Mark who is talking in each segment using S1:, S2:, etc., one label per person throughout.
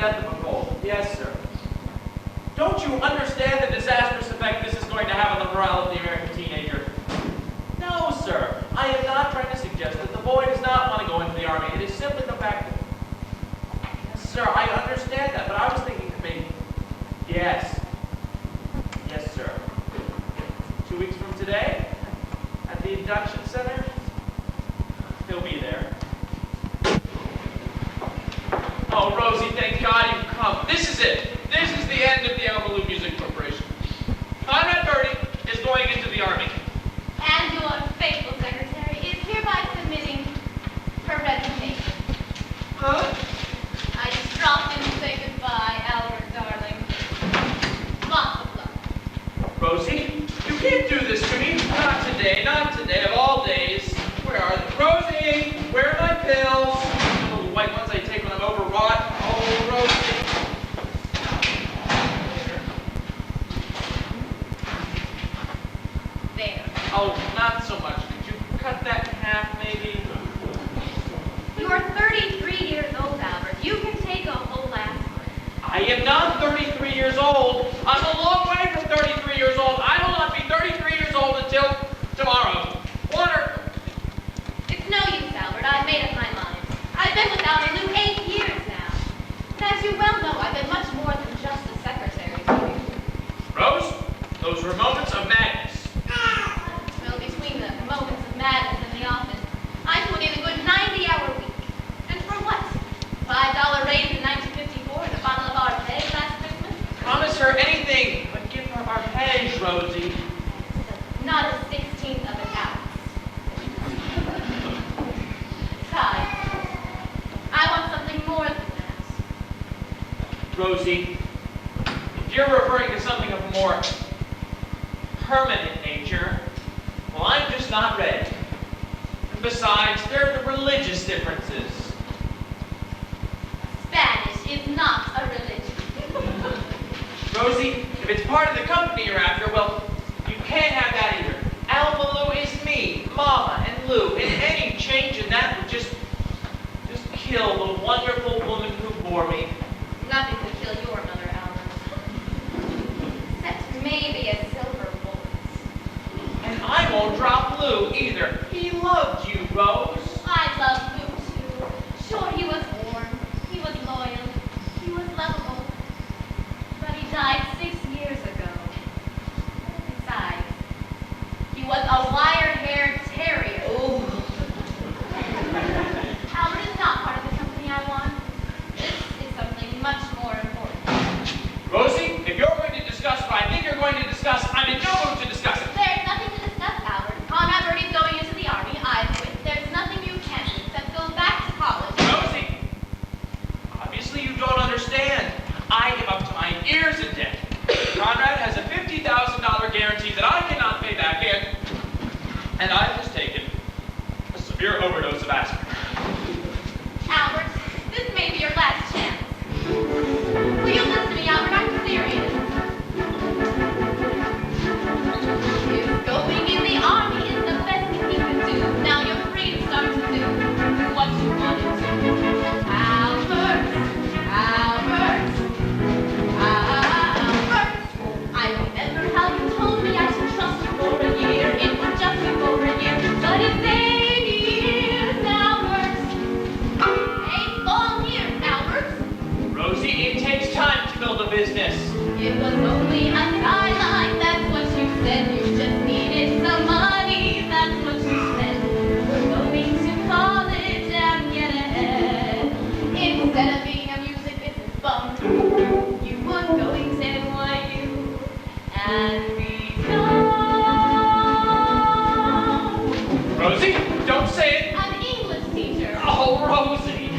S1: death of a cold. Yes, sir. Don't you understand the disastrous effect this is going to have on the morale of the American teenager? No, sir. I am not trying to suggest that the boy does not want to go into the Army. It is simply the fact that... Yes, sir, I understand that, but I was thinking that maybe... Yes. Yes, sir. 2 weeks from today, at the induction center, he'll be there. Oh, Rosie, thank God you've come. This is it. This is the end of the Alma Music Corporation. Conrad Birdie is going into the Army.
S2: And your faithful secretary is hereby submitting her resignation.
S1: Huh?
S2: I just dropped in to say goodbye, Albert, darling. Lots of luck.
S1: Rosie, you can't do this to me. Not today, not today, of all days. Where are they? Rosie, where are my pills? The little white ones I take when I'm overwrought. Oh, Rosie.
S2: There.
S1: Oh, not so much. Could you cut that in half, maybe?
S2: You are 33 years old, Albert. You can take a whole aspirin.
S1: I am not 33 years old. I'm a long way from 33 years old. I will not be 33 years old until tomorrow. Water.
S2: It's no use, Albert. I've made up my mind. I've been with Albert Lou 8 years now. And as you well know, I've been much more than just a secretary to you.
S1: Rose, those were moments of madness.
S2: Well, between the moments of madness in the office, I put in a good 90-hour week. And for what? $5 raise in 1954 and a bottle of Arte last Christmas?
S1: Promise her anything, but give her our page, Rosie.
S2: Not a 16th of an ounce. Besides, I want something more than that.
S1: Rosie, if you're referring to something of a more permanent nature, well, I'm just not ready. And besides, there are the religious differences.
S2: Spanish is not a religion.
S1: Rosie, if it's part of the company you're after, well, you can't have that either. Alma Lou is me, Mama, and Lou, and any change in that would just kill the wonderful woman who bore me.
S2: Nothing could kill your mother, Albert. Except maybe a silver bullet.
S1: And I won't drop Lou either. He loved you, Rose.
S2: I love Lou, too. Sure, he was warm. He was loyal. He was lovable. But he died 6 years ago. Besides, he was a wire-haired terrier.
S1: Oh.
S2: Albert is not part of the company I want. This is something much more important.
S1: Rosie, if you're going to discuss what I think you're going to discuss, I'm in no mood to discuss it.
S2: There's nothing to discuss, Albert. Conrad Birdie's going into the Army. I've quit. There's nothing you can do except go back to college.
S1: Rosie, obviously you don't understand. I am up to my ears in debt. Conrad has a $50,000 guarantee that I cannot pay back in, and I've just taken a severe overdose of aspirin.
S2: Albert, this may be your last chance. Will you listen to me, Albert? I'm serious. If going in the Army is the best thing you can do, now you're free to start to do what you want to do. Albert, Albert, Albert. I remember how you told me I should trust you for a year. It would just be for a year, but it's 8 years, Albert. 8 long years, Albert.
S1: Rosie, it takes time to build a business.
S2: It was only a sideline, that's what you said. You just needed some money, that's what you said. We're going to college and get ahead. Instead of being a music business bum, you would go to NYU and become
S1: Rosie, don't say it.
S2: an English teacher.
S1: Oh, Rosie.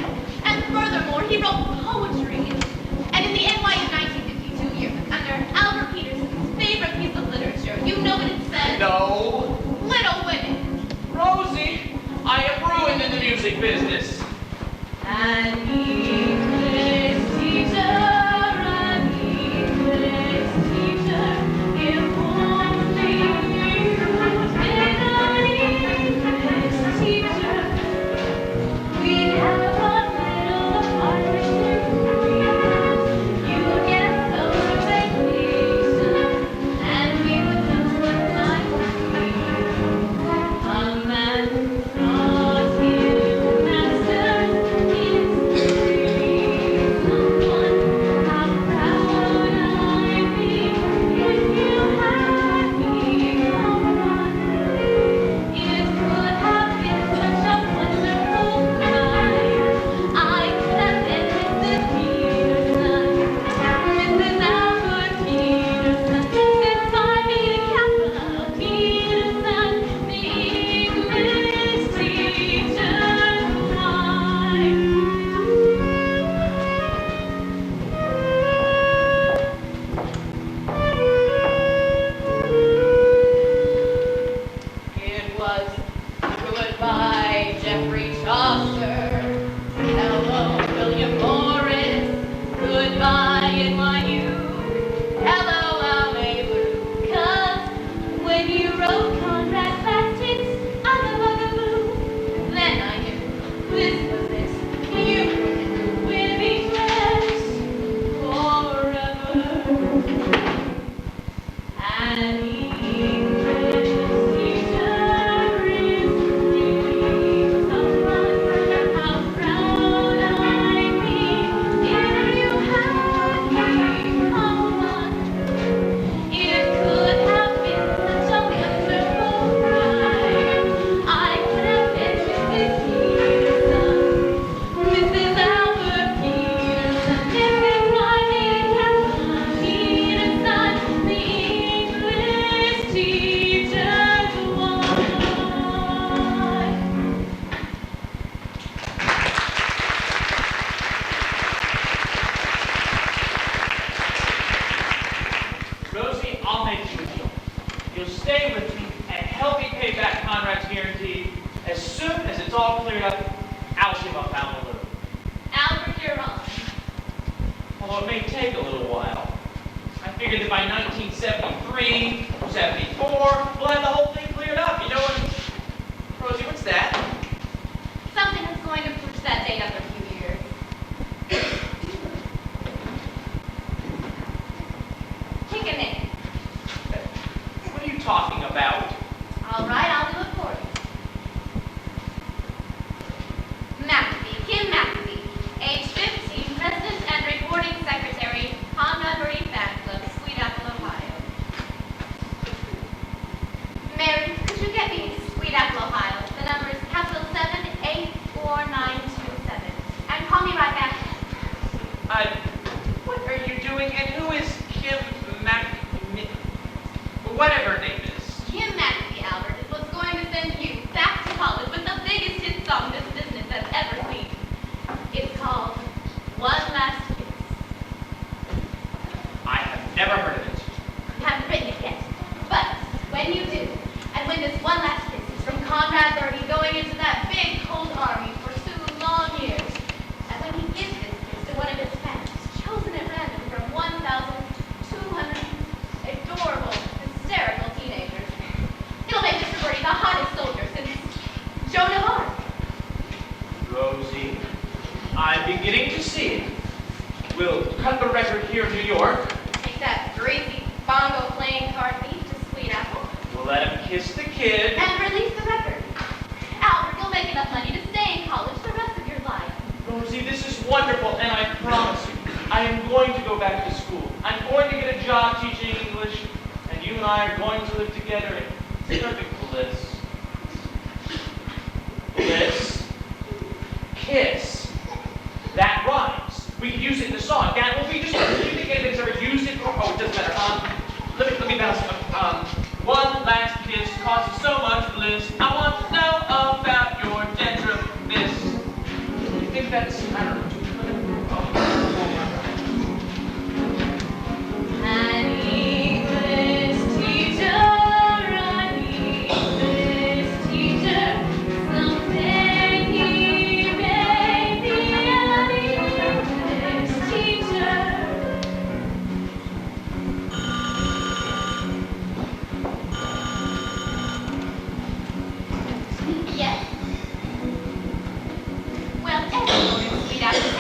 S2: And furthermore, he wrote poetry. And in the NYU 1952 year, under Albert Peterson's favorite piece of literature, you know what it says?
S1: No.
S2: Little Women.
S1: Rosie, I am ruined in the music business.
S2: An English teacher, an English teacher, if only you had an English teacher, we'd have a little Irish degree.
S1: although it may take a little while. I figured that by 1973, 74, we'll have the whole thing cleared up. You know what? Rosie, what's that?
S2: Something that's going to push that date up a few years. Pick a name.
S1: What are you talking about?
S2: All right, I'll do it for you. McAfee, Kim McAfee, age 15, president and recording secretary, Conrad Birdie Fan Club, Sweet Apple, Ohio. Mary, could you get me Sweet Apple, Ohio? The number is capital 7849227. And call me right back.
S1: What are you doing? And who is Kim whatever her name is?
S2: Kim McAfee, Albert, is what's going to send you back to college with the biggest hit song this business has ever seen. It's called One Last Kiss.
S1: I have never heard of it.
S2: You haven't written it yet, but when you do, and when this one last kiss is from Conrad Birdie going into that big cold army for 2 long years, and when he gives this kiss to one of his fans, chosen at random from 1,200 adorable, hysterical teenagers, it'll make Mr. Birdie the hottest soldier since Joan of Arc.
S1: Rosie, I'm beginning to see it. We'll cut the record here in New York.
S2: Take that greasy bongo playing card thief to Sweet Apple.
S1: We'll let him kiss the kid.
S2: And release the record. Albert, you'll make enough money to stay in college the rest of your life.
S1: Rosie, this is wonderful, and I promise you, I am going to go back to school. I'm going to get a job teaching English, and you and I are going to live together in perfect bliss. Bliss. Kiss. That rhymes. We can use it in the song. That will be just. Do you think anybody's ever used it? Oh, it doesn't matter. Let me bounce. One last kiss causes so much bliss. I want to know about your tenderness. Do you think that's? I don't know.
S2: An English teacher, an English teacher. Someday he may be an English teacher. Yes. Well, everyone in Sweet Apple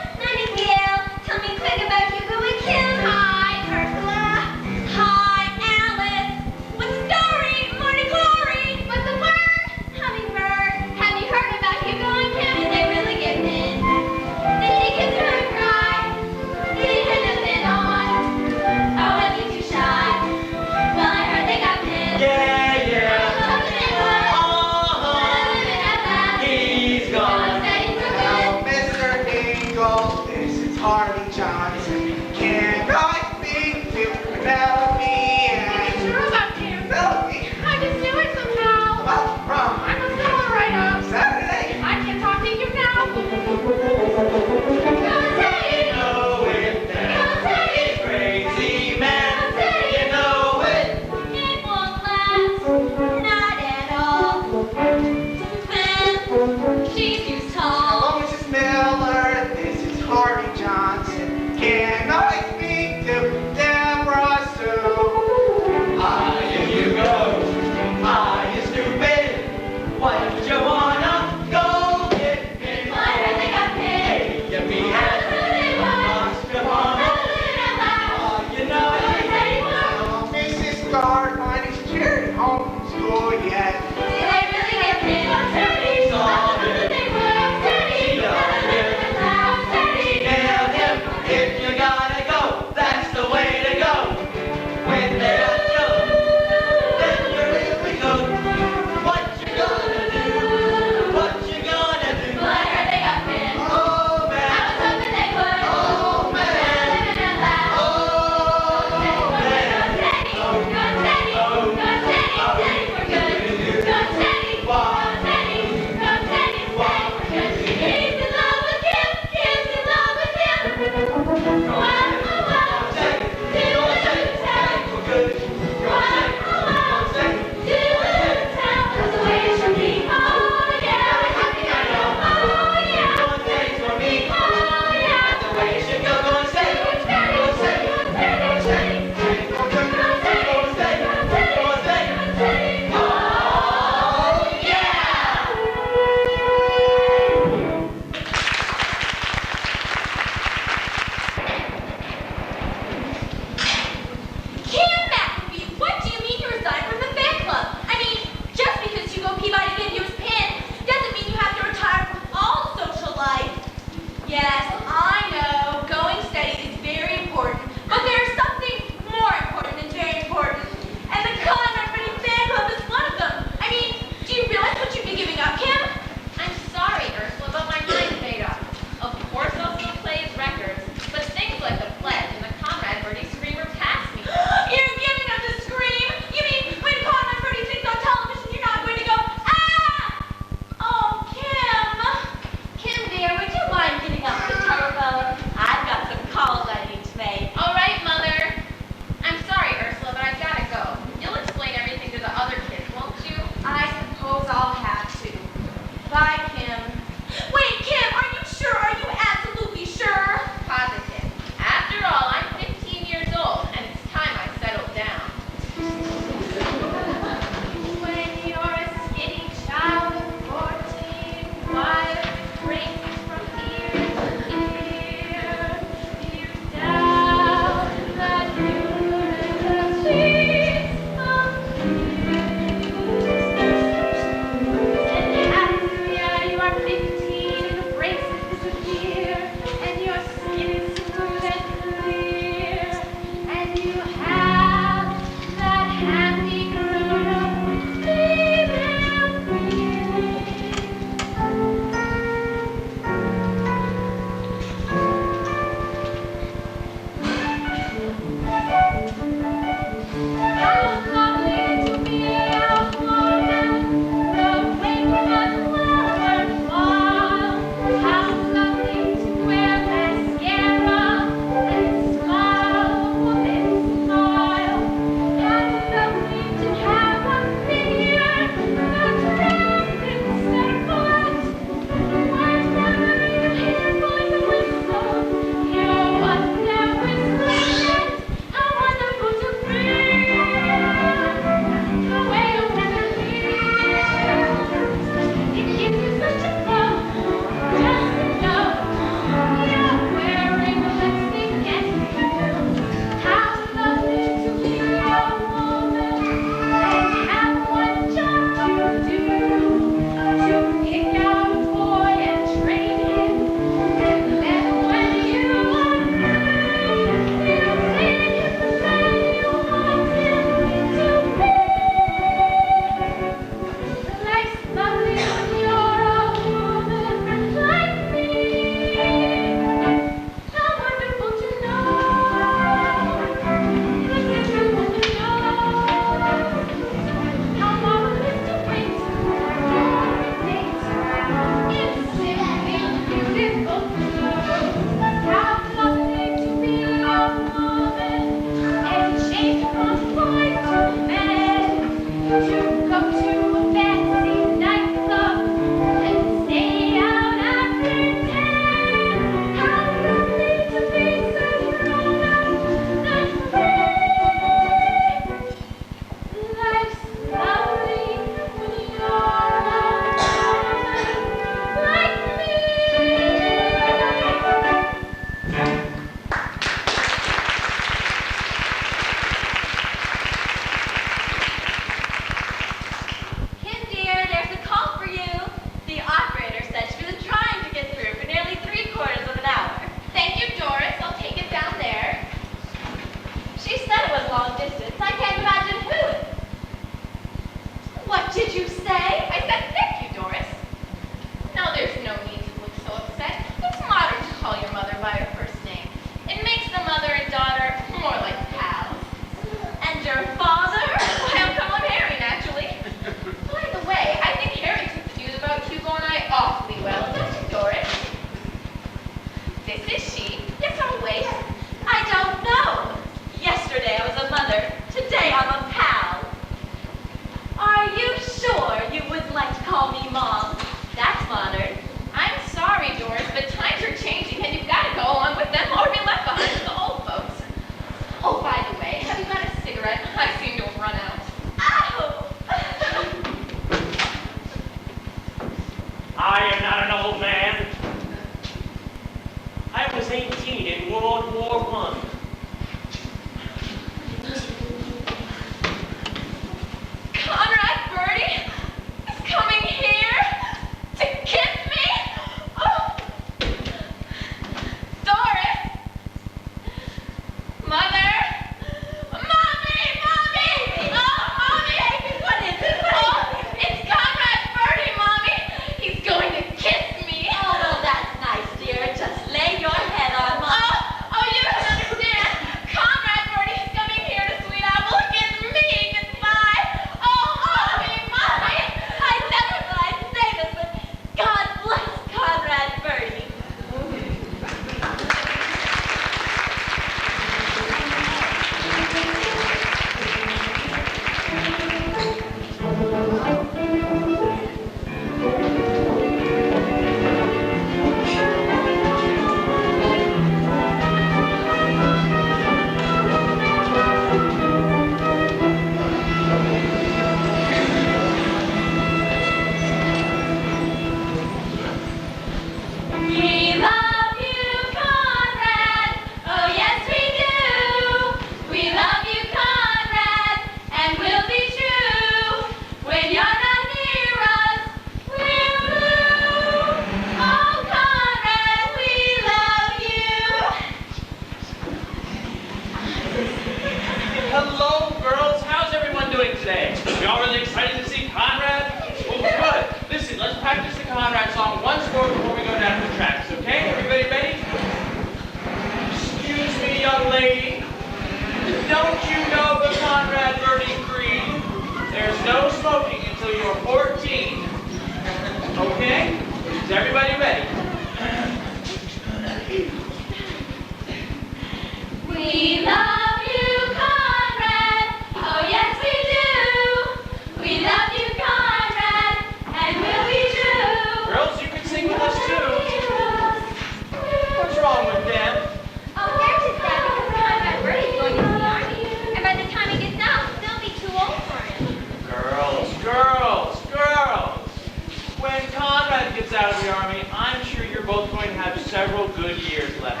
S1: is out of the Army, I'm sure you're both going to have several good years left.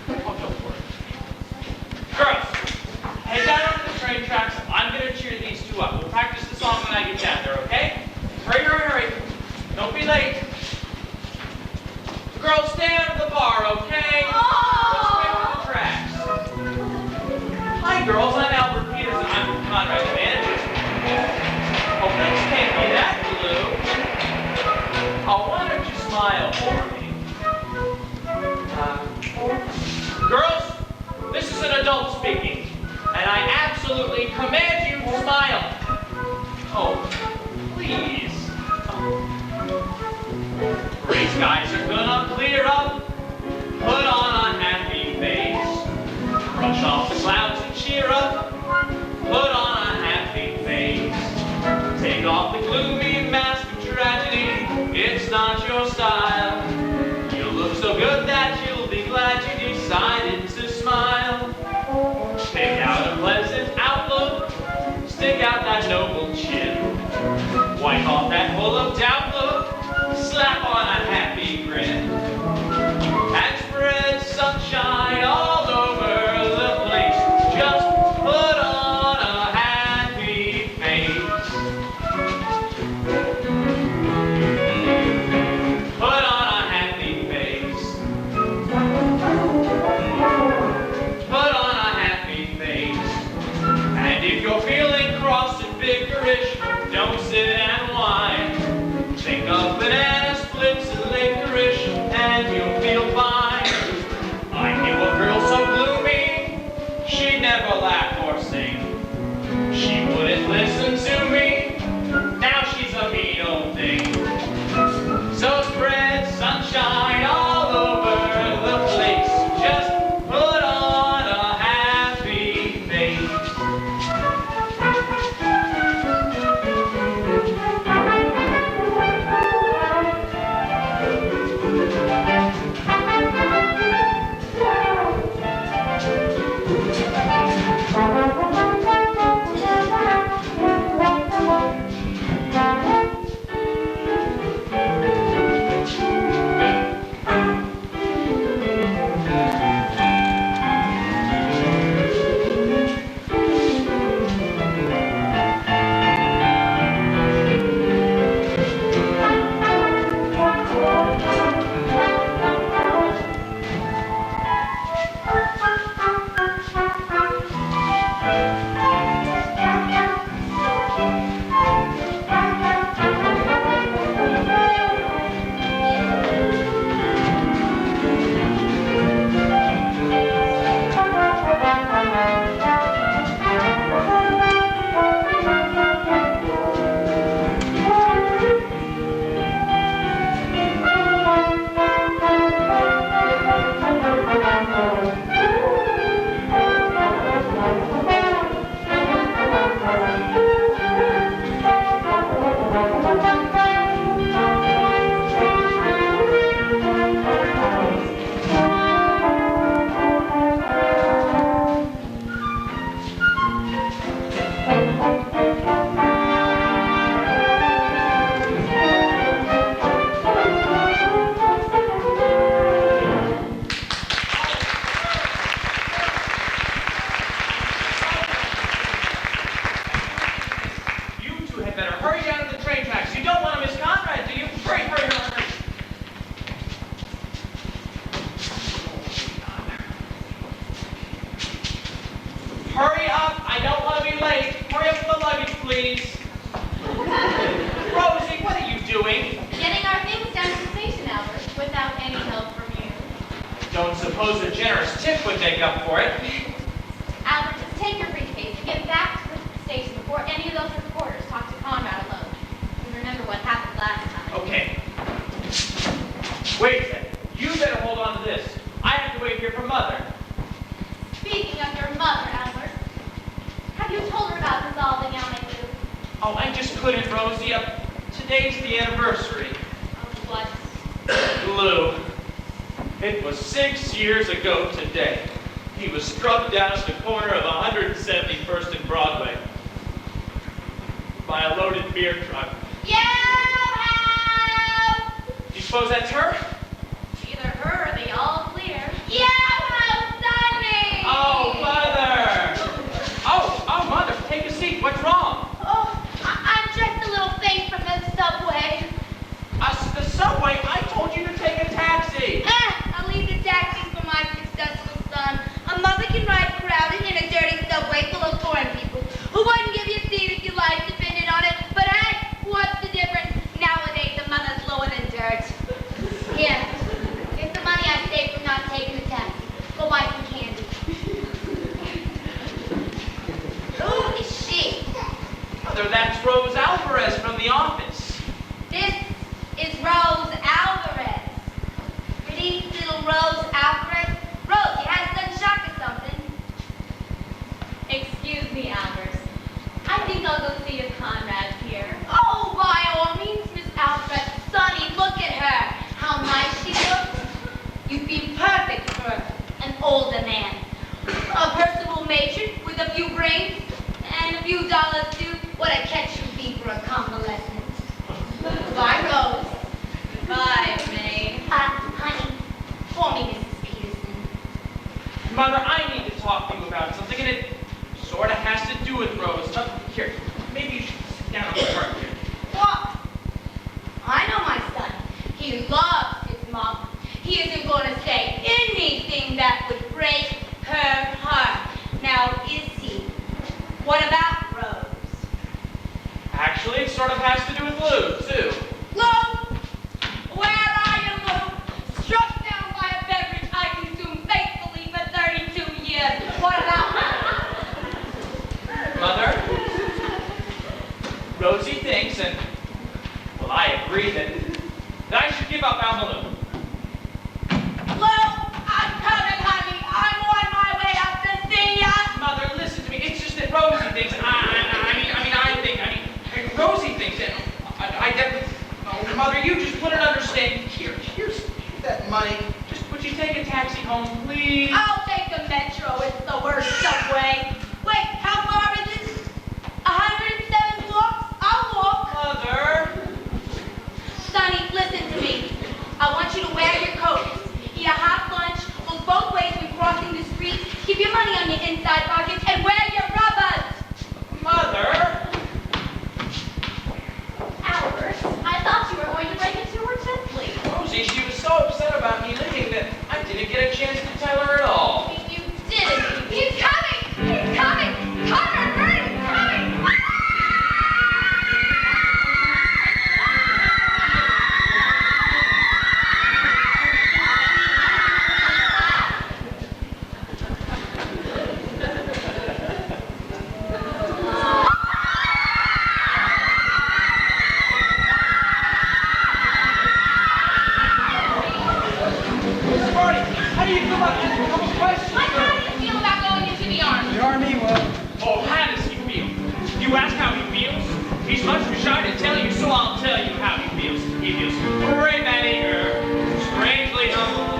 S1: Oh, don't worry. Girls, head down onto the train tracks. I'm going to cheer these two up. We'll practice the song when I get down there, okay? Hurry, hurry, hurry. Don't be late. Girls, stay out of the bar, okay? Let's wait for the tracks. Hi, girls. I'm Albert Peterson. I'm Conrad, the manager. Oh, things can't be that blue. Oh, why don't you smile for me? Girls, this is an adult speaking, and I absolutely command you to smile. Oh, please. Gray skies are gonna clear up. Put on a happy face. Brush off the clouds and cheer up. Put on a happy face. Take off the gloomy mask of tragedy. It's not your style. You look so good that you'll be glad you decided to smile. Pick out a pleasant outlook. Stick out that noble chin. Wipe off that full of doubt look. Slap on a happy grin. And spread sunshine all over the place. Just put on a happy face. Put on a happy face. Put on a happy face. And if you're feeling cross and vigorous, don't sit and whine. Think of banana splits and licorice, and you'll feel fine. I knew a girl so gloomy, she'd never laugh or sing. She wouldn't listen to me, now she's a mean old thing. So spread sunshine all over the place. Just put on a happy face. Hurry up, I don't want to be late. Hurry up with the luggage, please. Rosie, what are you doing?
S2: Getting our things down to the station, Albert, without any help from you.
S1: I don't suppose a generous tip would make up for it.
S2: Albert, just take your briefcase and get back to the station before any of those reporters talk to Conrad alone. And remember what happened last time.
S1: Okay. Wait a second. You better hold on to this. I have to wait here for Mother.
S2: Speaking of your mother, Albert, have you told her about dissolving Alma Blue?
S1: Oh, I just couldn't, Rosie. Today's the anniversary.
S2: Of what?
S1: Lou. It was 6 years ago today. He was struck down at the corner of 171st and Broadway by a loaded beer truck.
S2: Yell out!
S1: He Suppose that's her?
S2: Either her or they all clear. Yeah, well, Sunny!
S1: Oh, Mother! Oh, Mother, take a seat. What's wrong?
S2: Oh, I'm just a little faint from the subway.
S1: The subway? I told you to take a taxi.
S2: I'll leave the taxi for my successful son. A mother can ride crowded in a dirty subway full of foreign people who wouldn't give you a seat if your life depended on it. But hey, what's the difference? Nowadays, a mother's lower than dirt. Here, here's the money I saved from not taking the taxi. Go buy some candy. Who is she?
S1: Mother, that's Rose Alvarez from the office.
S2: This is Rose Alvarez. Pretty little Rose Alvarez. Rose, you had a sudden shock or something.
S3: Excuse me, Albers. I think I'll go see if Conrad's here.
S2: Oh, by all means, Miss Alvarez. Sonny, look at her. How nice she looks. You'd be perfect for an older man. A personable matron with a few brains and a few dollars too. What a catch you'd be for a convalescent. Bye, Rose.
S3: Bye, May.
S2: Honey, call me Mrs. Peterson.
S1: Mother, I need to talk to you about something, and it sort of has to do with Rose. Here, maybe you should sit down on the cart here.
S2: What? I know my son. He loves his mom. He isn't going to say anything that would break her heart. Now, is he? What about Rose?
S1: Actually, it sort of has to do with Lou, too.
S2: Lou? Where are you, Lou? Struck down by a beverage I consumed faithfully for 32 years. What about
S1: Mother, Rosie thinks, and, well, I agree, that I should give up Alma
S2: Lou, I'm coming, honey. I'm on my way up to see ya.
S1: Mother, listen to me. It's just that Rosie thinks, Rosie thinks, and I definitely, no, Mother, you just wouldn't understand. Here's that money. Just would you take a taxi home, please?
S2: I'll take the metro. It's the worst subway. Wait, how far is it? 107 blocks? I'll walk.
S1: Mother.
S2: Sonny, listen to me. I want you to wear your coats, eat a hot lunch, look both ways when crossing the street, keep your money on your inside pockets, and wear your rubbers.
S1: Mother.
S3: Albers, I thought you were going to break into her gently.
S1: Rosie, she was so upset about me leaving that I didn't get a chance to tell her at all.
S2: You didn't. He's coming! He's coming! Conrad, Birdie, he's coming!
S1: Birdie, how do you feel about answering a couple questions?
S2: Mike, how do you feel about going into the army?
S4: The army, well,
S1: Oh, how does he feel? You ask how he feels? He's much too shy to tell you, so I'll tell you how he feels. He feels brave and eager, strangely humble,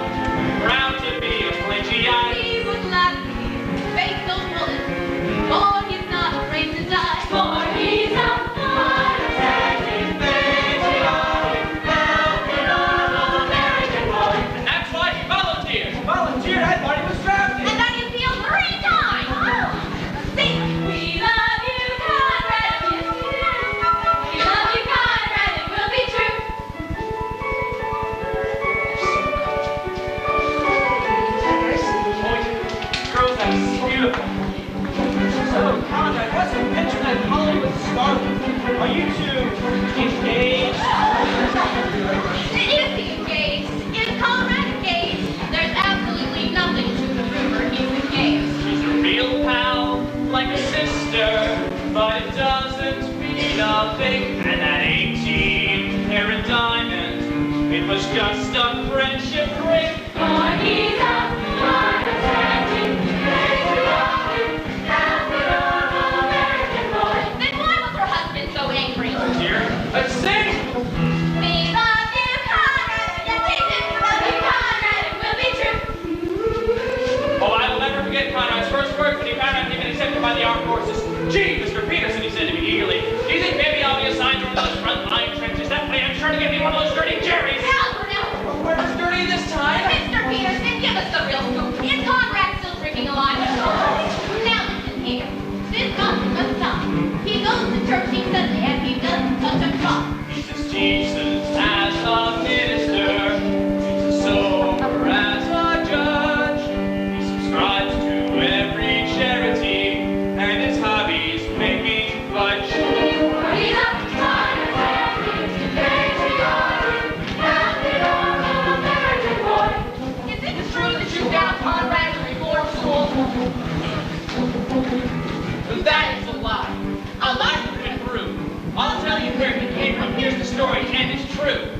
S1: proud to be a flinty-eyed.
S2: He would gladly face those bullets, for he's not afraid to die. For he's a hard-attacking patriotic, helping all American boy.
S1: And that's why he volunteered.
S4: volunteered. I thought he was drafted.
S2: And then you feel 3 times. Sing, we love you, Conrad. Yes, we do. We love you, Conrad. It will be true.
S1: Girls, that's beautiful.
S4: So, Conrad, what's the picture that Hollywood star with? Are you two engaged?
S2: Is he engaged? Is Conrad engaged? There's absolutely nothing to the rumor he's engaged.
S1: She's a real pal, like a sister, but it doesn't mean nothing. And that 18-carat diamond, it was just a friendship ring.
S2: For he's a hard-attacking patriotic, helping all American boy. Then why was her husband so angry?
S1: Dear, let's sing!
S2: We love you, Conrad. Yes, we do. Love you, Conrad. It will be true.
S1: Oh, I will never forget Conrad's first words when he found out he'd been accepted by the armed forces. Gee, Mr. Peterson, he said to me eagerly, do you think maybe I'll be assigned to one of those front line trenches? That way I'm sure to get me one of those dirty Carys.
S2: Albert,
S1: Jesus as a minister, he's a sober as a judge. He subscribes to every charity, and his hobby's making fudge.
S2: He's up to time and standing, patriotic, happy normal American boy.
S3: Is it true that you found Conrad in reform school?
S1: That is a lie. A lie you can prove. I'll tell you where he came from. Here's the story, and it's true.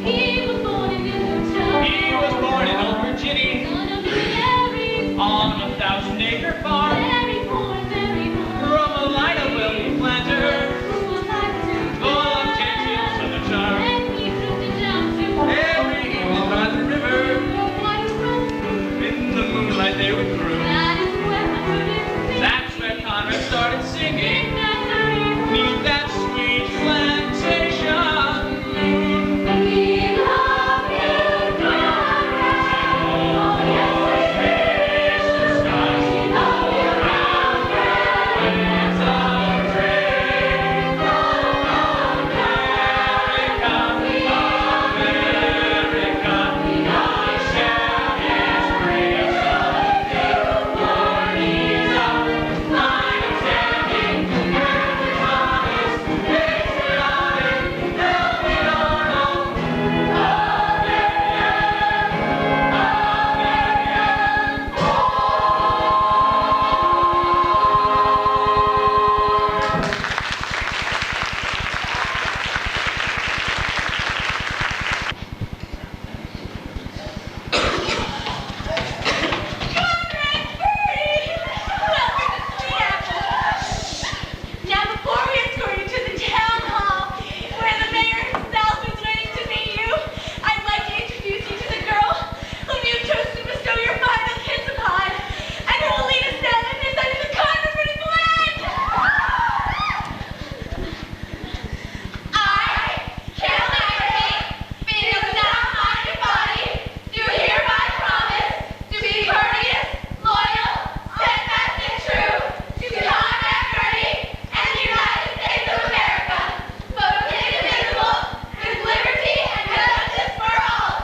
S2: He was born in Newtown.
S1: He was born in Old Virginia
S2: Son of Cary.
S1: on a 1,000-acre farm.
S2: Very poor, very poor.
S1: From a line of wealthy planter,
S2: Who would like to
S1: full of genteel southern charm.
S2: and he drifted down to
S1: Every evening by the river,
S2: white rose.
S1: in the moonlight they would groove.
S2: That is where I heard him sing.
S1: That's where Conrad started singing.
S2: In that night,
S1: Neath that sweet plantation.
S2: we love you, Conrad. Oh, yes, we love you,
S3: Now before we escort you to the town hall, where the mayor himself is waiting to meet you, I'd like to introduce you to the girl whom you chose to bestow your final kiss upon, and who will lead us down in this under the Conrad flag. I, Carol being of sound mind and body, do hereby promise to be courteous, loyal, steadfast, and true to Conrad Birdie and the United States of America, both indivisible, with liberty and justice for all.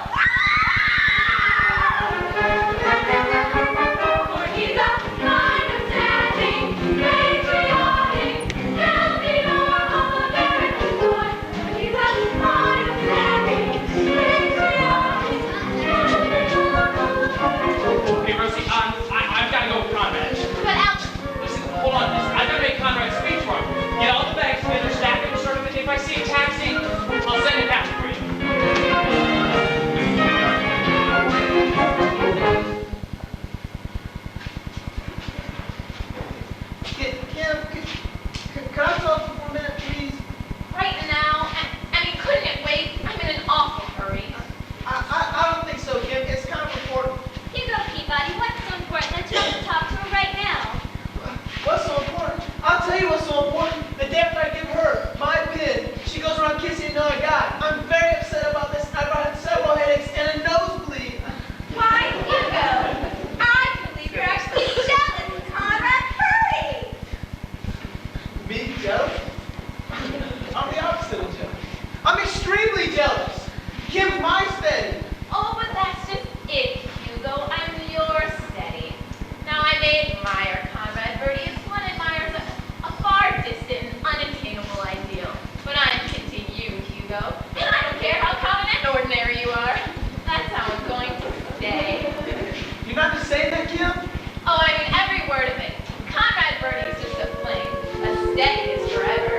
S3: For he's a kind of standing, patriotic, healthy, normal American boy. For he's a kind of standing, patriotic, healthy, normal American boy.
S1: Hey, Rosie, I've got to go with Conrad.
S3: But Alex,
S1: Listen, hold on. I've got to make Conrad's speech for him. Get all the bags together, stack them, sort of, and if I see a taxi, I'll send it back for you.
S4: Can I talk to you for a minute, please?
S3: right now, I mean, couldn't it wait? I'm in an awful hurry.
S4: I don't think so, Kim. It's kind of important.
S2: You go, Peabody. What's so important that you have to talk to her right now?
S4: What's so important? I'll tell you what's so important. The day after I give her my pin, she goes around kissing another guy. I'm very upset about this. I've had several headaches and a nosebleed.
S3: Why, Hugo? I believe you're actually jealous of Conrad Birdie.
S4: Me, jealous? I'm the opposite of jealous. I'm extremely jealous. Kim's my steady.
S3: Oh, but that's just it, Hugo. I'm your steady. Now, I may admire Conrad Birdie as one admires a far distant, unattainable ideal. But I'm hinting you, Hugo. And I don't care how common and ordinary you are. That's how I'm going to stay.
S4: You're not just saying that, Kim?
S3: Oh, I mean every word of it. Conrad Birdie is just a fling. A steady is forever.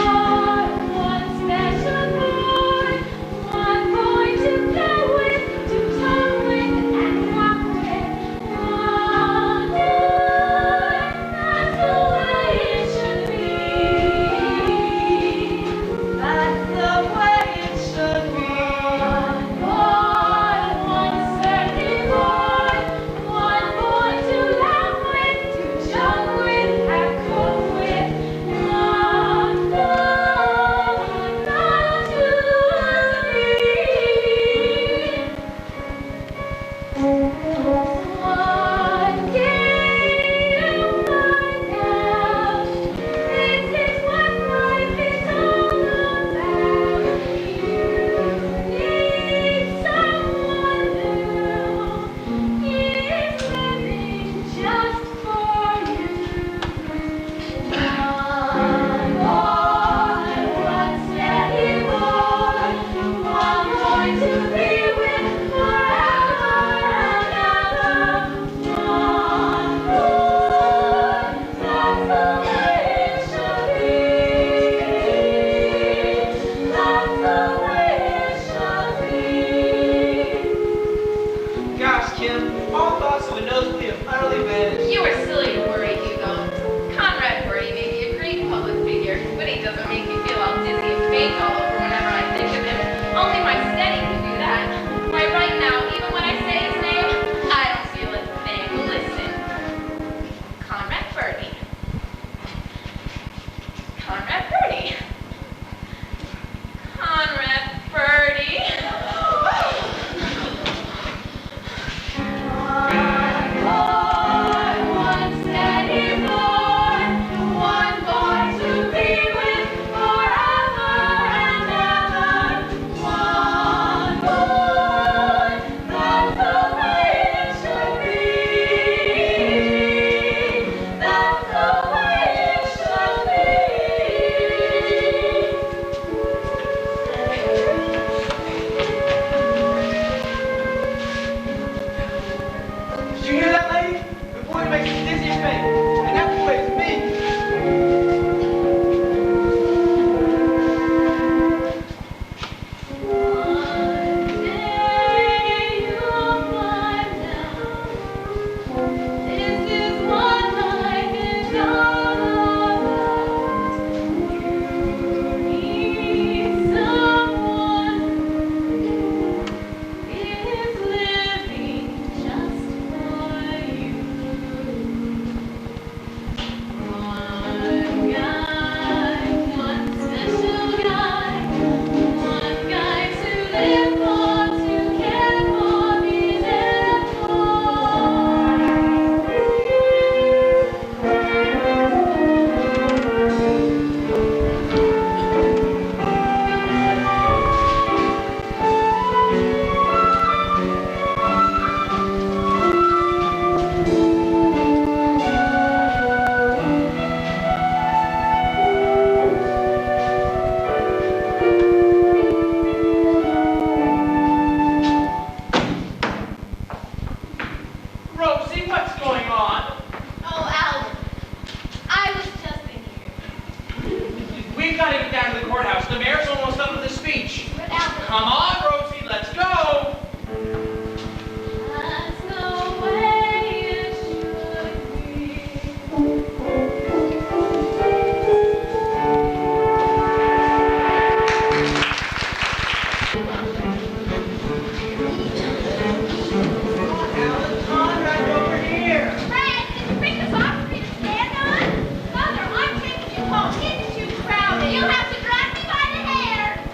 S2: One special boy, one boy to go with, to talk with, and walk with. One
S1: Rosie, what's going on?
S3: Oh, Albert, I was just in here.
S1: We've got to get down to the courthouse. The mayor's almost done with his speech.
S3: But Albert,
S1: Come on, Rosie, let's go.
S2: That's the way it should be.
S4: Alan Conrad over here.
S3: Fred, did you bring the box for me to stand on? Mother, I'm taking you home. It's too crowded. You'll have to drag me by the hair.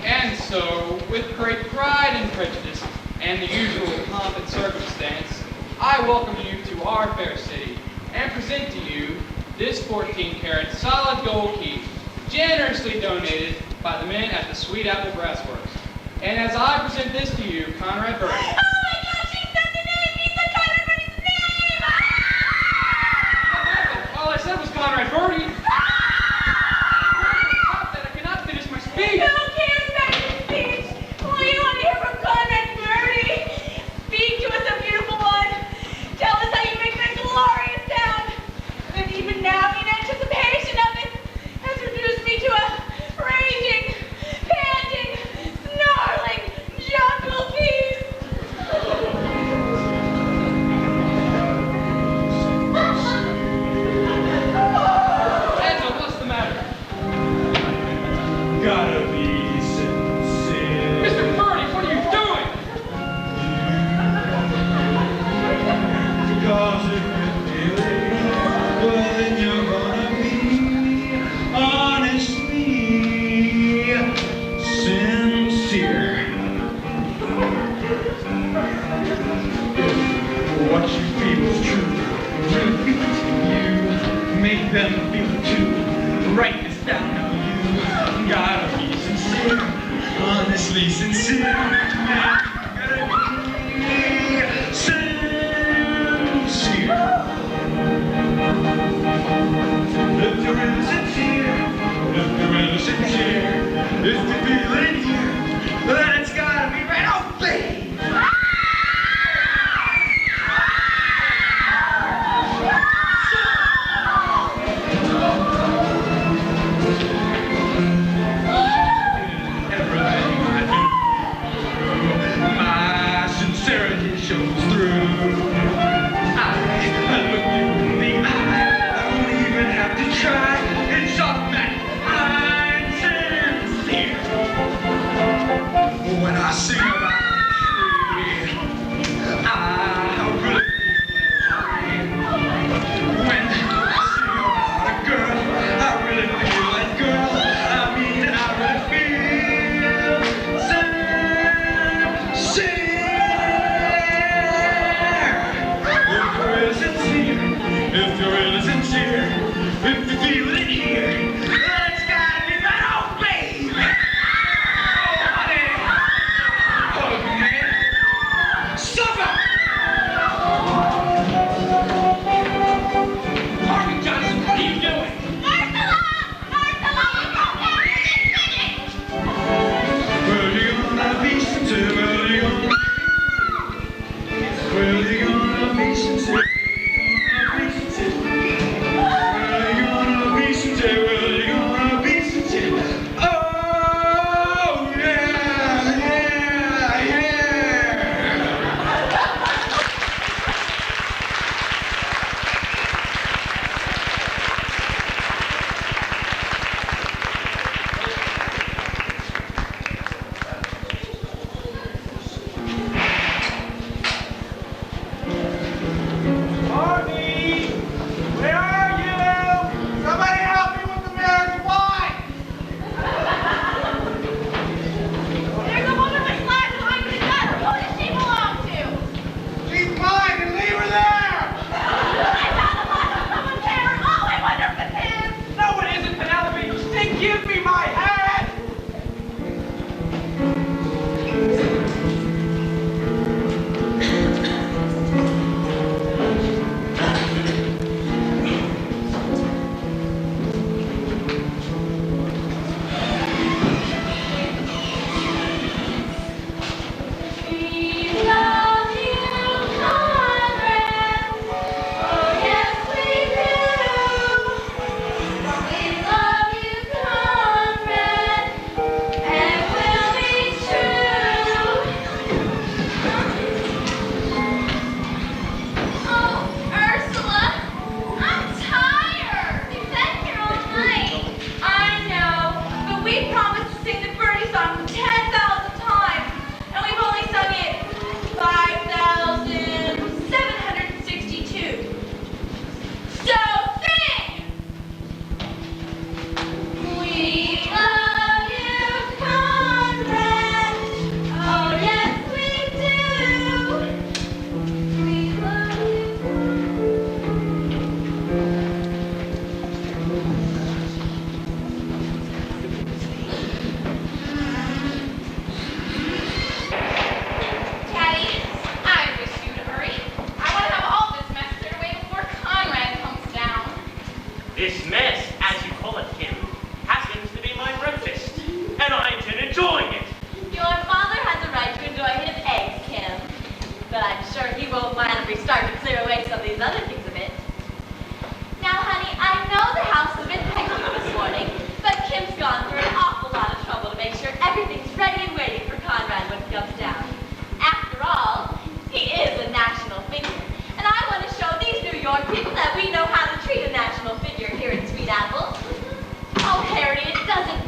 S5: And so, with great pride and prejudice, and the usual pomp and circumstance, I welcome you to our fair city, and present to you this 14-karat solid gold key, generously donated by the men at the Sweet Apple Brass Works. And as I present this to you, Conrad Birdie,
S3: Oh my gosh, he said the name! He said Conrad Birdie's name!
S5: all I said was Conrad Birdie. Stop that, I cannot finish my speech.
S3: Who cares about your speech? Well, you want to hear from Conrad Birdie? Speak to us, a beautiful one. Tell us how you make that glorious sound. And even now, in anticipation of it, has reduced me to a raging, panting, snarling jungle beast.
S5: Angel, what's the matter?
S6: Gotta be sincere.
S5: Mr. Birdie, what are you doing?
S6: Because if you feel it, well then you're gonna be honestly sincere. What you feel is true. You make them feel it too. Write this down now. You gotta be sincere, honestly sincere. Gotta be sincere. If you're really sincere, if you're really sincere, if you feel it in here, then it's gotta be right out there. Everything I do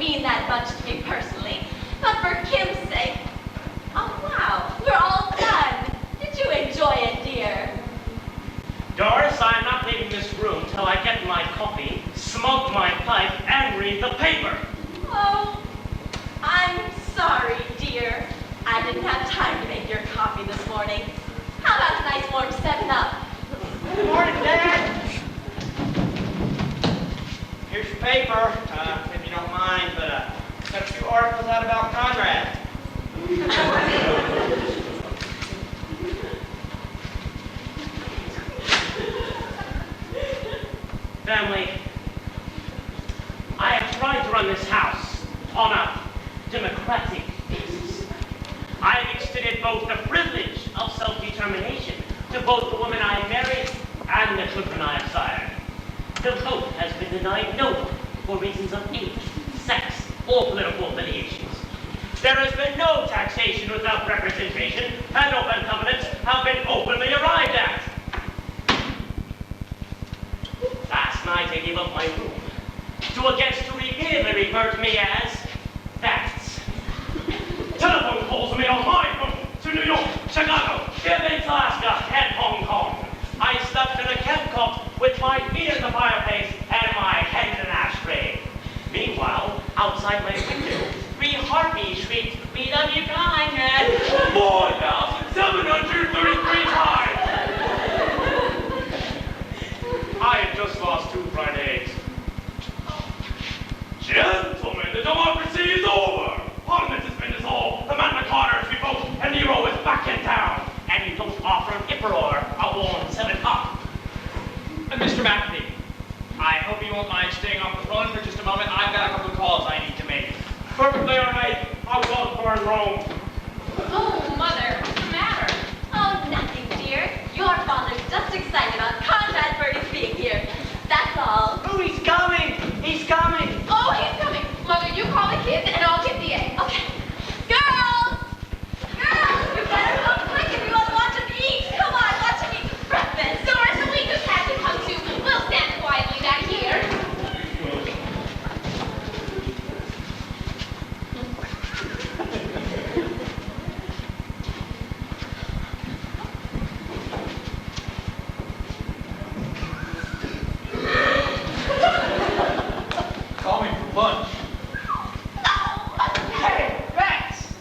S3: mean that much to me personally, but for Kim's sake. Oh, wow, we're all done. Did you enjoy it, dear?
S1: Doris, I am not leaving this room till I get my coffee, smoke my pipe, and read the paper.
S3: Oh, I'm sorry, dear. I didn't have time to make your coffee this morning. How about a nice warm 7-Up?
S1: Good morning, Dad. Here's your paper, if you don't mind, but got a few articles out about Conrad. Family, I have tried to run this house on a democratic basis. I have extended both the privilege of self-determination to both the woman I have married and the children I have sired. The vote has been denied no one for reasons of age, sex, or political affiliations. There has been no taxation without representation, and open covenants have been openly arrived at. Last night I gave up my room to a guest who repeatedly referred to me as facts. Telephone calls made on my phone to New York, Chicago, Fairbanks, Alaska, and Hong Kong. I slept in a camp cot with my feet in the fireplace and my head in an ashtray. Meanwhile, outside my window, 3 harpies shrieked, "We love you, Conrad!" 4,733 times! I had just lost 2 fried eggs. Gentlemen, the democracy is over! Parliament has been dissolved, the Magna Carta is revoked, and Nero is back in town! And you don't offer an Emperor a warm 7-Up.
S5: Mr. McAfee, I hope you won't mind staying off the phone for just a moment. I've got a couple of calls I need to make.
S1: Perfectly all right. I was born in Rome.
S2: Oh, Mother, what's the matter?
S3: Oh, nothing, dear. Your father's just excited about Conrad Birdie being here. That's all.
S4: Oh, he's coming! He's coming!
S2: Oh, he's coming. Mother, you call the kids and I'll get the egg.
S3: Okay. Girls! Girls, you better come quick if you want to watch him eat. Come on, watch him eat breakfast.
S2: Doris, the we just had to come to. We'll stand quietly back here.
S5: Call me for lunch.
S1: Hey, Rex!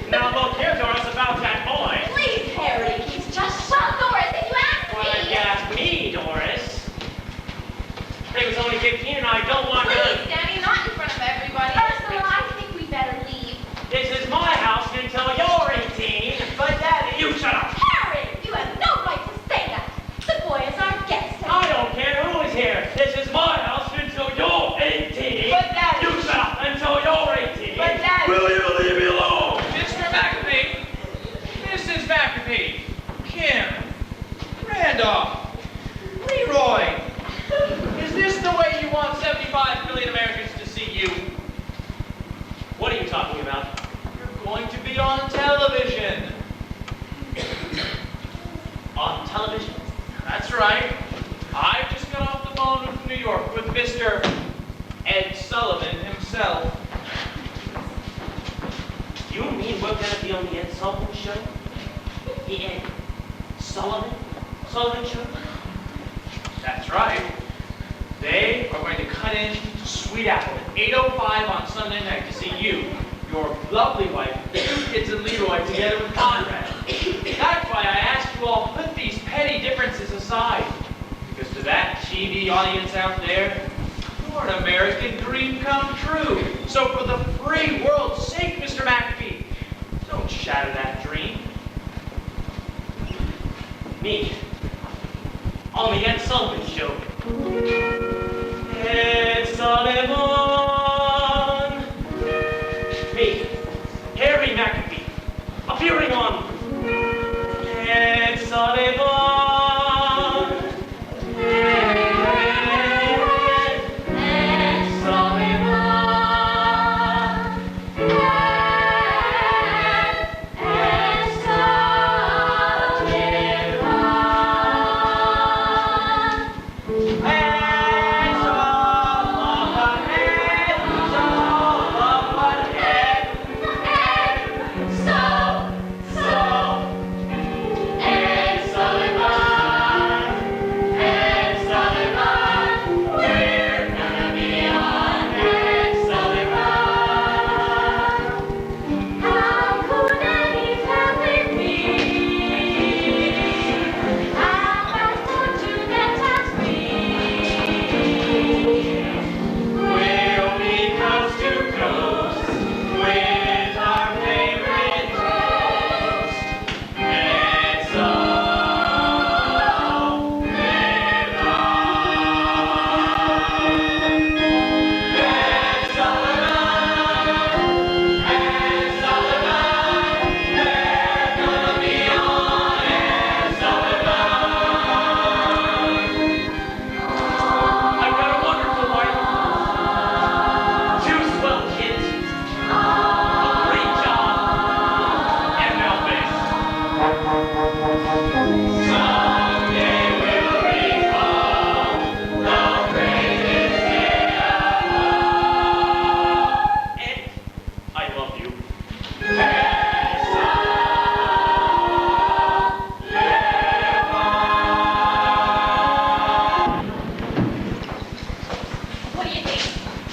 S1: Now look here, Doris, about that boy.
S3: Please, Harry, he's just shot.
S2: Doris, if you ask
S1: Why,
S2: me.
S1: you ask me, Doris. He was only 15 and I don't want
S2: Please,
S1: to...
S2: Danny, not in front of everybody.
S3: Ursula, I think we better leave.
S1: This is my house until you're 18. But Daddy, you shut up.
S3: Harry, you have no right to say that. The boy is our guest.
S1: I don't care who is here. This is my house until you're 18.
S4: But Daddy-
S1: You shut up until you're 18.
S4: But Daddy-
S1: Will you leave me alone?
S5: Mr. McAfee, Mrs. McAfee, Kim, Randolph, Leroy. Is this the way you want 75 million Americans to see you?
S1: What are you talking about?
S5: You're going to be on television.
S1: On television?
S5: That's right. I just got off the phone from New York with Mr. Ed Sullivan himself.
S1: You mean we're going to be on the Ed Sullivan Show? The Ed Sullivan Show?
S5: That's right. They are going to cut in to Sweet Apple at 8:05 on Sunday night to see you, your lovely wife, the 2 kids and Leroy together with Conrad. That's why I asked you all to put these petty differences aside. Because to that TV audience out there, you're an American dream come true. So for the free world's sake, Mr. McAfee, don't shatter that dream.
S1: Me. On the Ed Sullivan Show. Ed Sullivan. Me. Harry McAfee. Appearing on Ed Sullivan.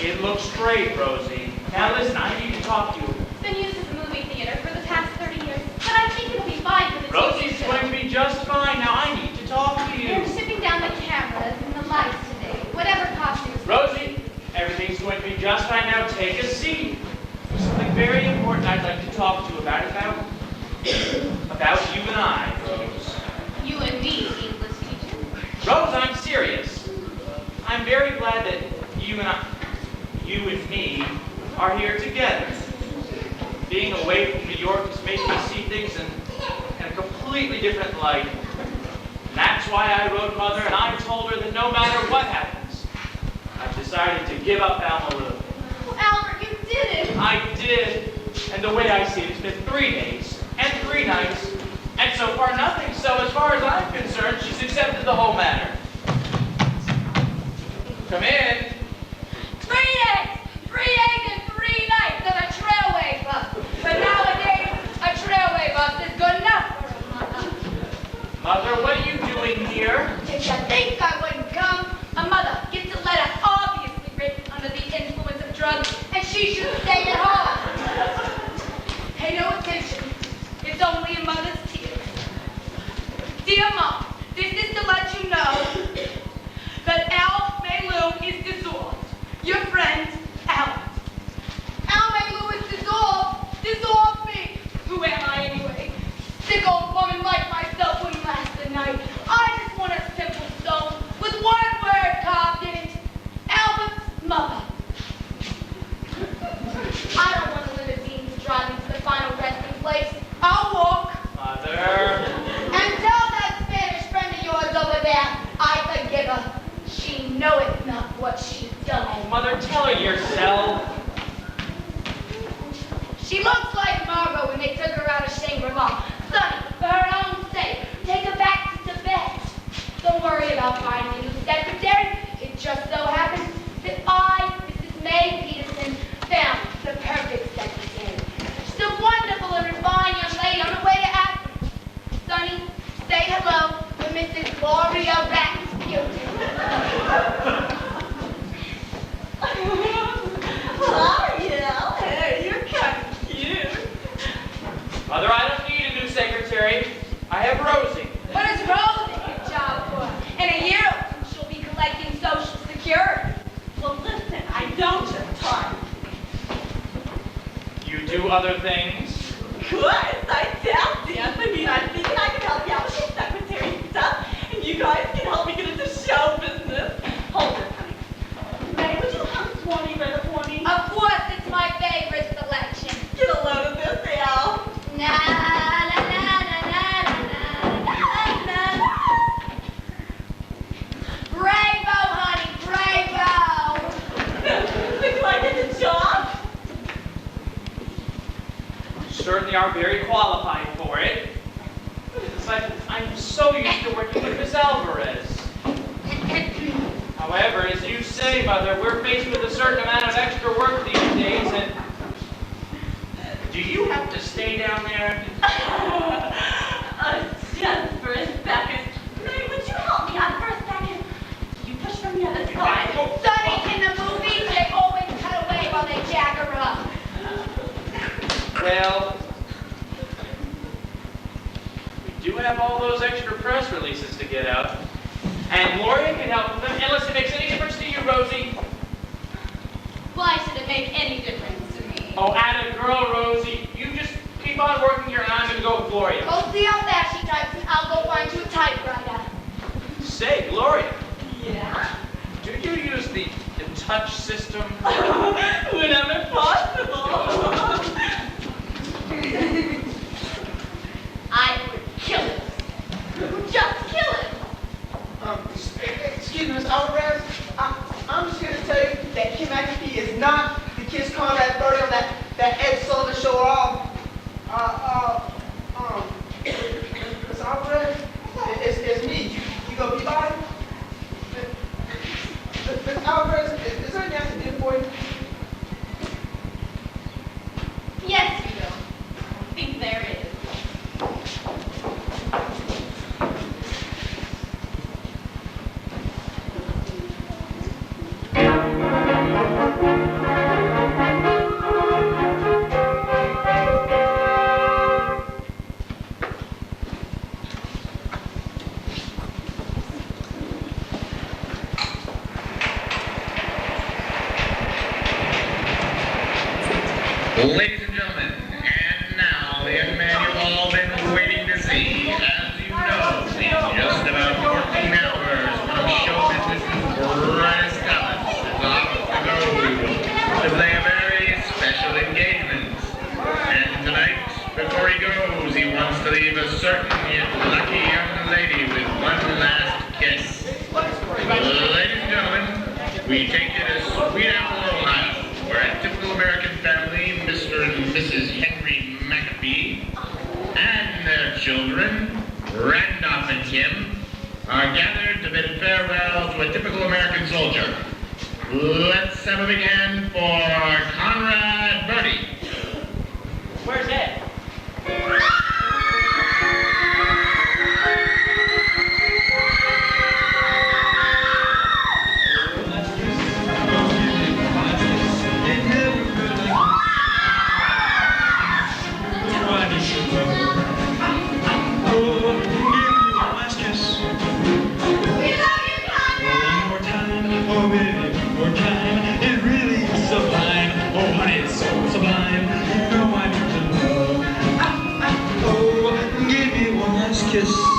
S1: It looks great, Rosie. Now listen, I need to talk to you.
S3: It's been used as a movie theater for the past 30 years, but I think it'll be fine for the
S1: Rosie's
S3: TV show.
S1: going to be just fine. Now I need to talk to
S3: They're
S1: you.
S3: shipping down the cameras and the lights today. Whatever costumes.
S1: Rosie, everything's going to be just fine. Now take a seat. There's something very important I'd like to talk to you about you and I, Rose.
S3: You and me, English teacher.
S1: Rose, I'm serious. I'm very glad that you and me are here together. Being away from New York has made me see things in a completely different light. And that's why I wrote Mother and I told her that no matter what happens, I've decided to give up Alma Lou.
S3: Well, Albert, you did it.
S1: I did. And the way I see it, it's been 3 days and 3 nights, and so far nothing. So as far as I'm concerned, she's accepted the whole matter. Come in.
S3: 3 days! 3 days and 3 nights of a trailway bus. But nowadays, a trailway bus is good enough for a mother.
S1: Mother, what are you doing here?
S3: Did you think I wouldn't come? A mother gets a letter obviously written under the influence of drugs, and she should stay at home. Pay no attention. It's only a mother's tears. Dear Mom, this is to let you know that Al Maylou is dissolved. Your friend, Al. Al Maylou is dissolved. Dissolve me. Who am I anyway? Sick old woman like myself wouldn't last the night. I just want a simple stone with one word carved in it. Albert's mother. I don't want a limousine to drive me to the final resting place. I'll walk.
S1: Mother.
S3: And tell that Spanish friend of yours over there, I forgive her. She knoweth not what she's done.
S1: Oh, Mother, tell her yourself.
S3: She looks like Margot when they took her out of Shangri-La. Sonny, for her own sake, take her back to Tibet. Don't worry about finding a new secretary. It just so happens that I, Mrs. May Peterson, found the perfect secretary. She's a wonderful and refined young lady on her way to Athens. Sonny, say hello to Mrs. Gloria Rasputin.
S7: Oh, yeah, hey, you're kind of cute.
S1: Mother, I don't need a new secretary. I have Rosie.
S3: What is Rose a good job for? In a year or 2, she'll be collecting Social Security.
S7: Well, listen, I don't just talk.
S1: You do other things?
S7: Of course, I dance. I mean, I'm thinking I can help you out with the secretary stuff, and you guys can help me get into show business. Hold it, honey. May, would you hum 20 by the 20?
S3: Of course, it's my favorite selection.
S7: Get a load of this, Al.
S3: Na na na na na na na na. Bravo, honey, bravo.
S7: Looks like it's a job.
S1: You certainly are very qualified for it. But I'm so used to working with Miss Alvarez. However, as you say, Mother, we're faced with a certain amount of extra work these days, and do you have to stay down there?
S7: Just for a second. May, would you help me out for a second? You push from the other side.
S3: Sonny, in the movies, they always cut away while they jack her up.
S1: Well, we do have all those extra press releases to get out, and Gloria can help with them. And listen, makes any difference to you, Rosie?
S3: Why should it make any difference to me?
S1: Oh, atta girl, Rosie. You just keep on working here, and I'm going to go with Gloria.
S3: Go see how fast she types, and I'll go find you a typewriter.
S1: Say, Gloria,
S7: Yeah?
S1: do you use the touch system?
S7: Whenever possible.
S3: I would kill it. Just kill it.
S4: Excuse me, Miss Alvarez. I'm just here to tell you that Kim McAfee is not the Kiss Conrad Birdie on that Ed Sullivan show at all. Miss Alvarez, it's me. You gonna be by? Miss Alvarez, is there anything I can do for you?
S3: Yes, you will. I think there is.
S2: Thank you.
S8: Ladies and gentlemen, and now the young man you've all been waiting to see. As you know, in just about 14 hours, one of show business's brightest talents is off the road to play a very special engagement. And tonight, before he goes, he wants to leave a certain yet lucky young lady with one last kiss. Ladies and gentlemen, we take you to Sweet Apple, Ohio, where a typical American family, Mr. and Mrs. Henry McAfee, and their children, Randolph and Kim, are gathered to bid farewell to a typical American soldier. Let's have a big hand for Conrad Birdie.
S1: Where's Ed?
S2: One more kiss.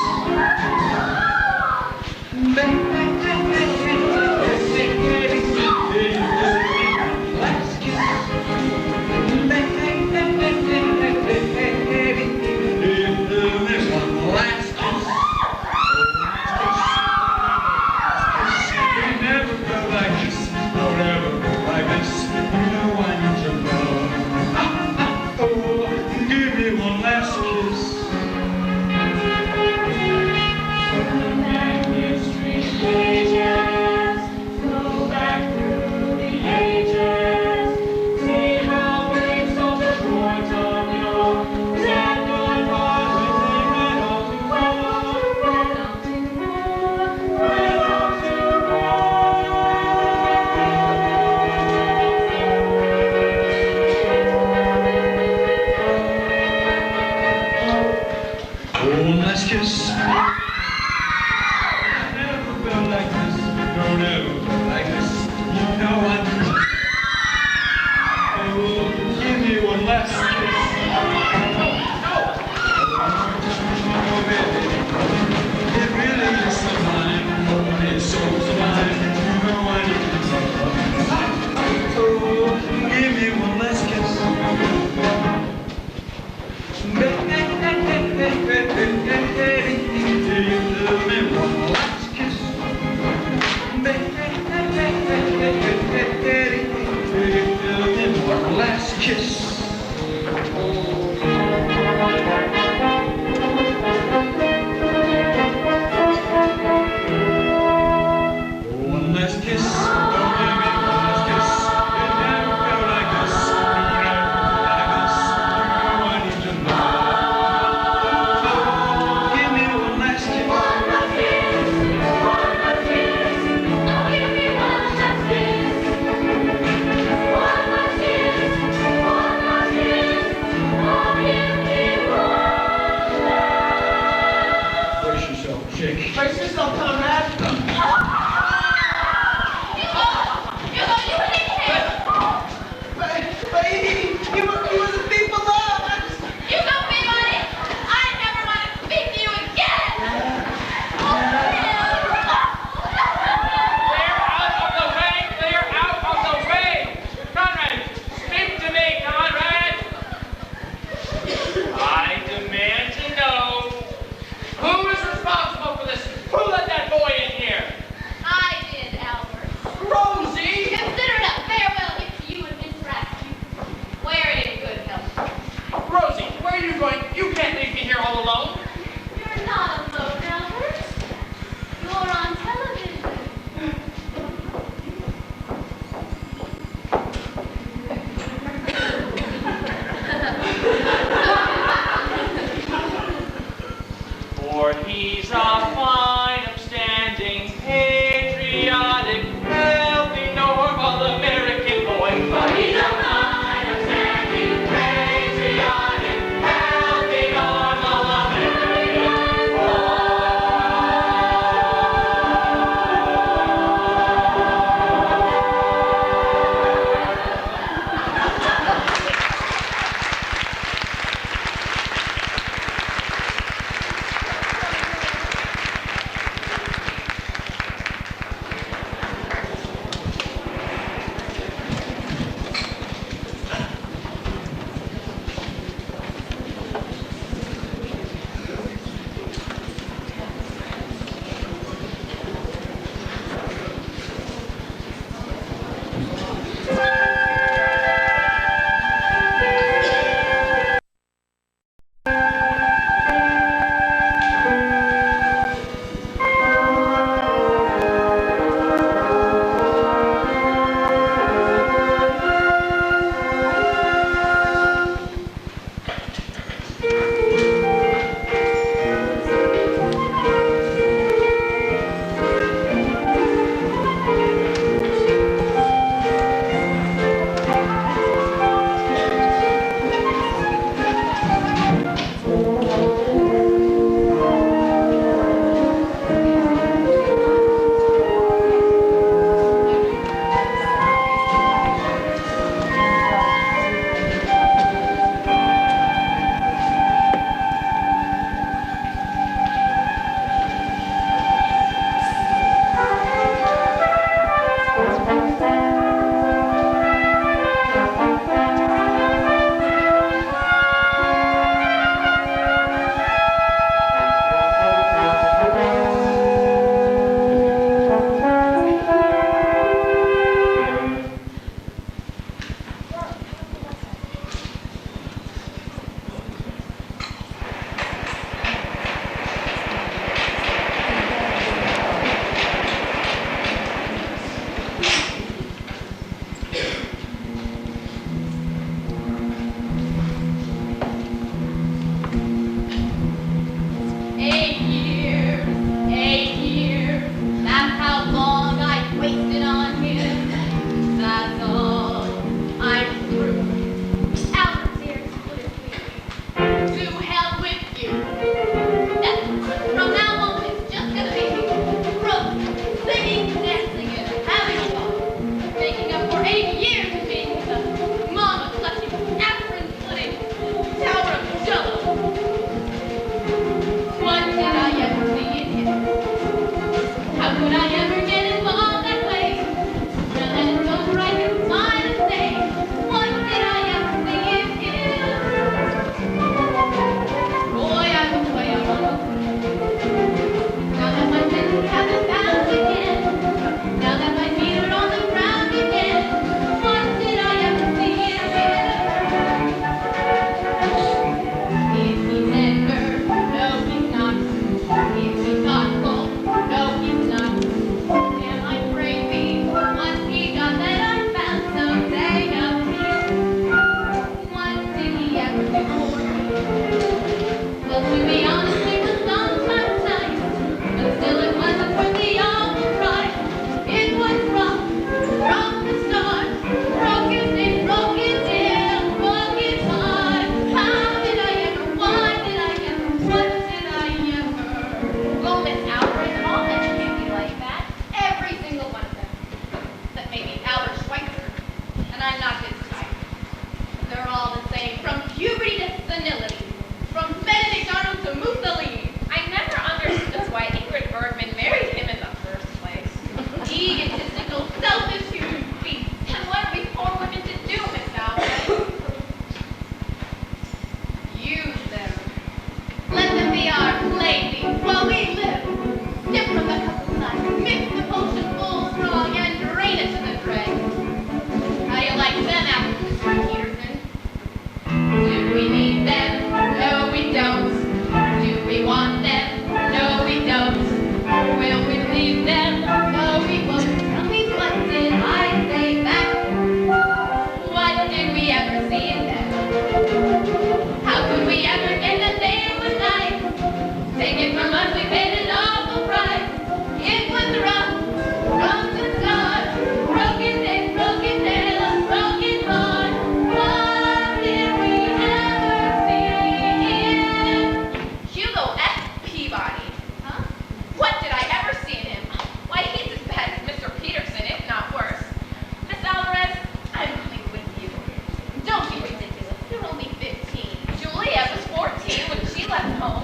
S2: and I'm not his type. They're all the same, from puberty to senility, from Benedict Arnold to Mussolini.
S3: I never understood why Ingrid Bergman married him in the first place.
S2: Egotistical, selfish human beings.
S3: And what are we poor women to do, Miss Alvarez?
S2: Use them. Let them be our playthings while we live. Dip from the cup of life, mix the potion full strong, and drain it to the dregs. How do you like them apples, Mr. Peterson? Do we need them? No, we don't. Do we want them? No, we don't. Will we leave them? No, we won't. Tell me, what did I say back? What did we ever see in them? How could we ever get that they would nice? Take it from us, we paid an awful price. It was rough, rough to start. Broken days, broken nails, broken heart. What did we ever see in
S3: Hugo F. Peabody.
S2: Huh?
S3: What did I ever see in him? Why, he's as bad as Mr. Peterson, if not worse. Miss Alvarez, I'm coming with you.
S2: Don't be ridiculous. You're only 15.
S3: Juliet was 14 when she left home.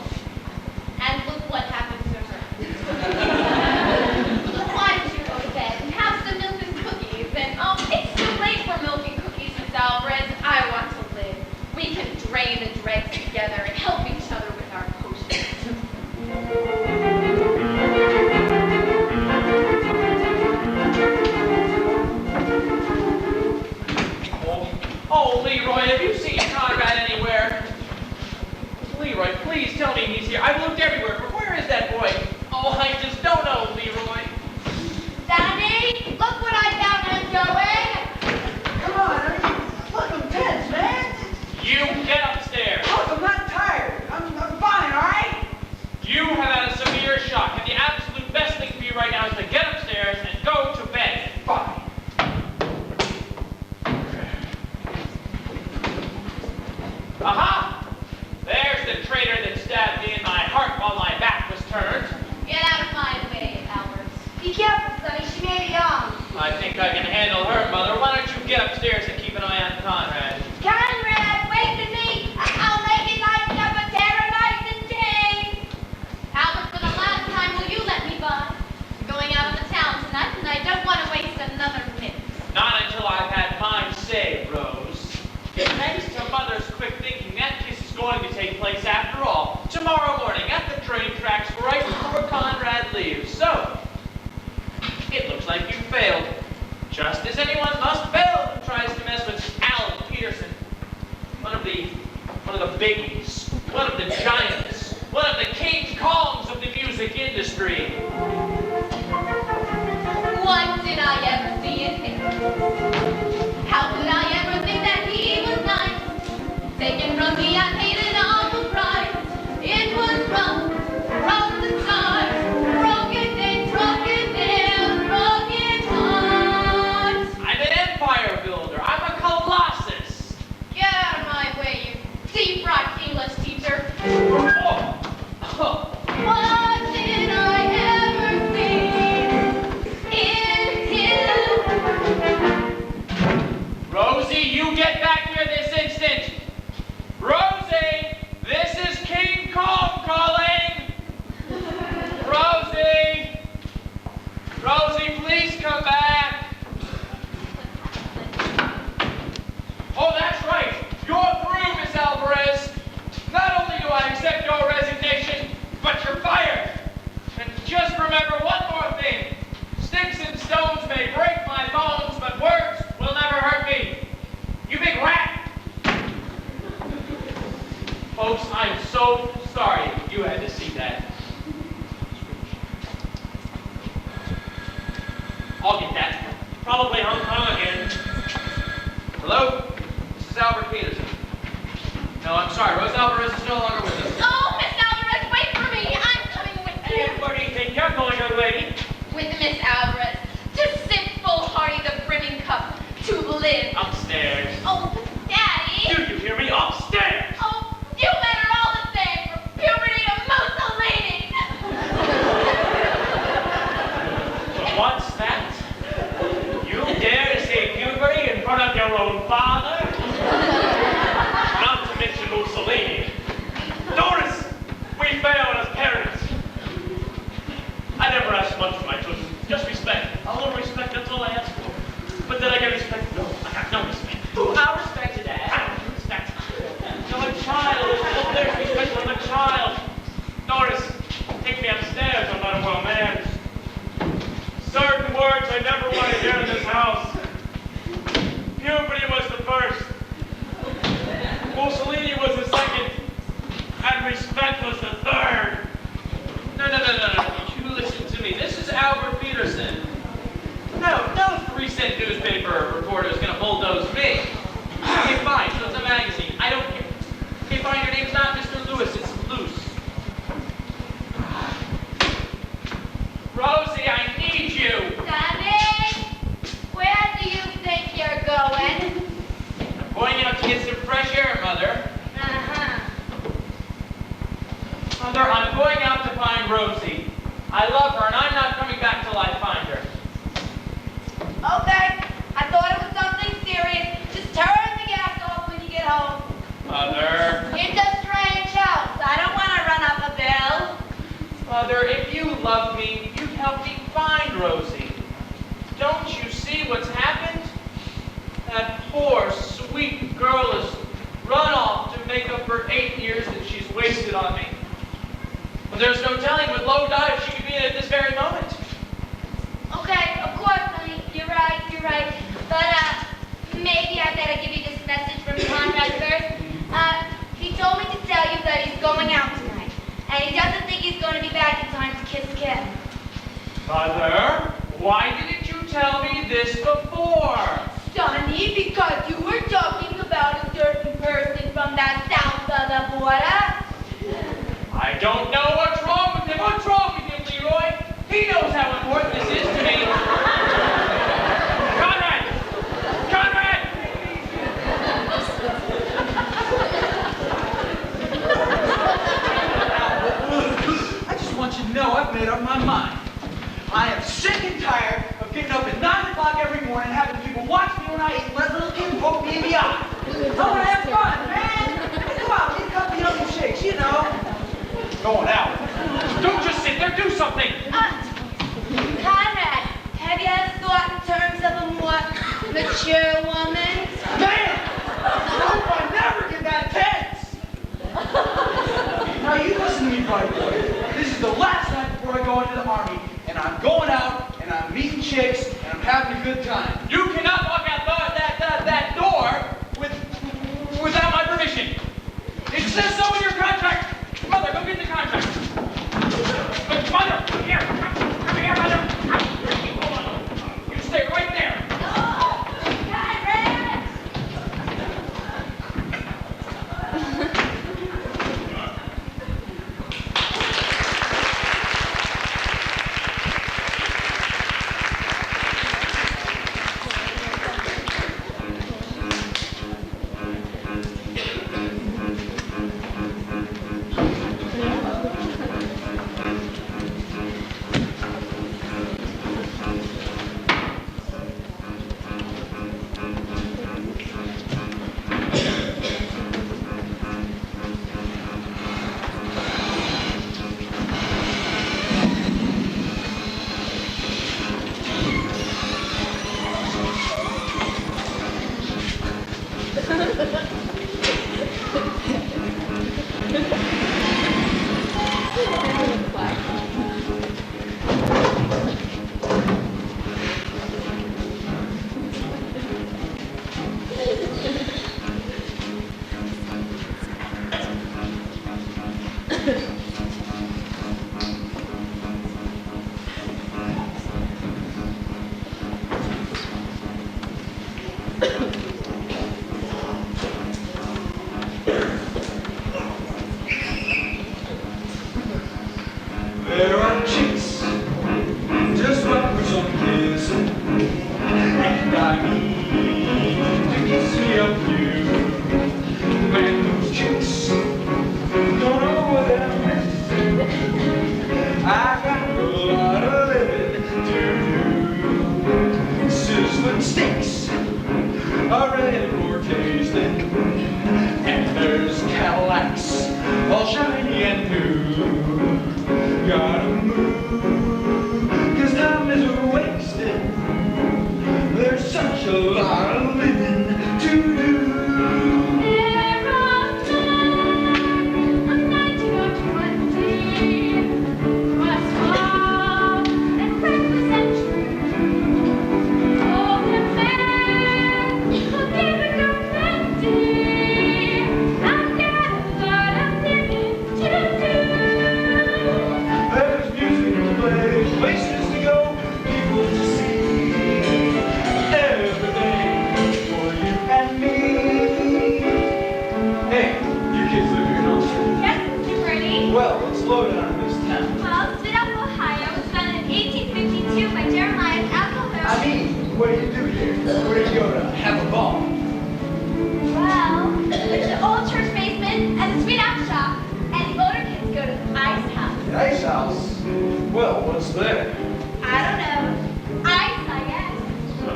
S2: And look what happened to her. Why don't you go to bed and have some milk and cookies and
S3: Oh, it's too late for milk and cookies, Miss Alvarez. I want to live. We can drain the dregs together and help each other with our potions.
S1: Oh, Leroy, have you seen Conrad anywhere? Leroy, please tell me he's here. I've looked everywhere, but where is that boy? Oh, I just don't know, Leroy.
S2: Daddy, look what I found him doing.
S4: Come on, look, I'm tense, man.
S1: You get upstairs.
S4: Look, I'm not tired. I'm fine, all right?
S1: You have had a severe shock, and the absolute best thing for you right now is to get upstairs and go to bed.
S4: Fine.
S1: Aha! There's the traitor that stabbed me in my heart while my back was turned.
S2: Get out of my way, Albert.
S7: Be careful, Sonny. She may be young.
S1: I think I can handle her, Mother. Why don't you get upstairs and keep an eye on Conrad?
S7: Conrad, wait for me. I'll make it nice cup of terror, nice and tea.
S2: Albert, for the last time, will you let me by? I'm going out of the town tonight, and I don't want to waste another minute.
S1: Not until I've had my say, Rose. Thanks to Mother's quick thinking, that kiss is going to take place after all. Tomorrow morning at the train tracks right before Conrad leaves. So, it looks like you failed. Just as anyone must fail who tries to mess with Al Peterson. One of the biggies. One of the giants. One of the King Kongs of the music industry.
S2: What did I ever see in him? How could I ever think that he was nice? Taken from me, I paid an awful price. It was rough, rough to start. Broken days, broken nails, broken hearts.
S1: I'm an empire builder. I'm a colossus.
S2: Get out of my way, you deep-fried English teacher.
S1: Oh. Oh.
S2: What did I ever see in him?
S1: Rosie, you get back here this instant. Rosie, this is King Kong calling. Rosie. Rosie, please come back. Oh, that's right. You're through, Miss Alvarez. Not only do I accept your resignation, but you're fired. And just remember one more thing. Sticks and stones may break my bones, but words will never hurt me. You big rat. Folks, I'm so sorry you had to see that. I'll get that. Probably Hong Kong again. Hello? This is Albert Peterson. No, I'm sorry. Rose Alvarez is no longer with us.
S2: Oh, Miss Alvarez, wait for me. I'm coming with you.
S1: Hey, where do you think you're going, young lady?
S2: With Miss Alvarez. To sip full-hearty the brimming cup. To live.
S1: Upstairs.
S2: Oh, Daddy.
S1: Do you hear me? Upstairs!
S2: Oh, you men are all the same. From puberty to Mussolini.
S1: What's that? You dare to say puberty in front of your their own father. Not to mention Mussolini. Doris, we failed as parents. I never asked much for my children, just respect. A little respect, that's all I ask for. But did I get respect? No, I got no respect.
S7: I'll respect you, Dad.
S1: I don't respect. I'm a child. Oh, there's respect. I'm a child. Doris, take me upstairs. I'm not a well man. Certain words I never want to hear in this house. Puberty was the first. Mussolini was the second. And respect was the third.
S5: No. You listen to me. This is Albert Peterson. No 3-cent newspaper reporter is going to bulldoze me. Okay, fine. So it's a magazine. I don't care. Okay, fine. Your name's not Mr. Lewis. It's Luce. Rosie, I need you.
S3: Daddy, where do you think you're going?
S5: I'm going out to get some fresh air, Mother.
S3: Uh-huh.
S5: Mother, I'm going out to find Rosie. I love her, and I'm not coming back till I find her.
S3: Okay, I thought it was something serious. Just turn the gas off when you get home.
S5: Mother.
S3: It's a strange house. I don't want to run up a bill.
S5: Mother, if you love me, you'd help me find Rosie. Don't you see what's happened? That poor, sweet girl has run off to make up for 8 years that she's wasted on me. But there's no telling what low dive she could be in at this very moment.
S3: Okay, of course, honey. You're right. But, maybe I better give you this message from Conrad first. He told me to tell you that he's going out tonight. And he doesn't think he's going to be back in time to kiss Kim.
S5: Mother, why didn't you tell me this before?
S3: Sonny, because you were talking about a certain person from that south of the border.
S5: I don't know what's wrong with him. What's wrong with him, Leroy? He knows how important this is to me. Conrad!
S4: I just want you to know I've made up my mind. I am sick and tired of getting up at 9 o'clock every morning, having people watch me when I eat, let little kid poke me in the eye. I want to have fun, man. Come on, get a couple of yummy shakes, you know.
S5: Going out. Don't just sit there, do something.
S3: Conrad, have you ever thought in terms of a more mature woman?
S4: Man, I hope I never get that tense. Now you listen to me, buddy boy. This is the last night before I go into the army, and I'm going out, and I'm meeting chicks, and I'm having a good time.
S5: You cannot walk out that door without my permission. It says so in your contract. Mother, go get the contract. But Mother, come here, Mother. You stay right there.
S6: There are chicks, just rappers on this, and I mean to kiss me up you. Man, those chicks don't know what I meant. I got a lot of living to do. Sizzling sticks around lot of living to do.
S2: There are men of 19 or 20 who are smart and reckless and true. Oh, the men who give it up plenty and got a lot of living to do.
S6: There's music to play, places to go, people to see. Everything for you and me. Hey, you kids live here, don't you?
S3: Yes, Mr. Birdie.
S6: Well, let's slow down in this town.
S3: Well, Stidham, Ohio was founded in 1852 by Jeremiah Applehurst.
S6: I mean, what do you do here? Where do you go to have a ball?
S3: Well, there's the old church basement and the sweet apple shop, and the older kids go to the ice house.
S6: The ice house? Well, what's there?
S3: I don't know. Ice, I guess.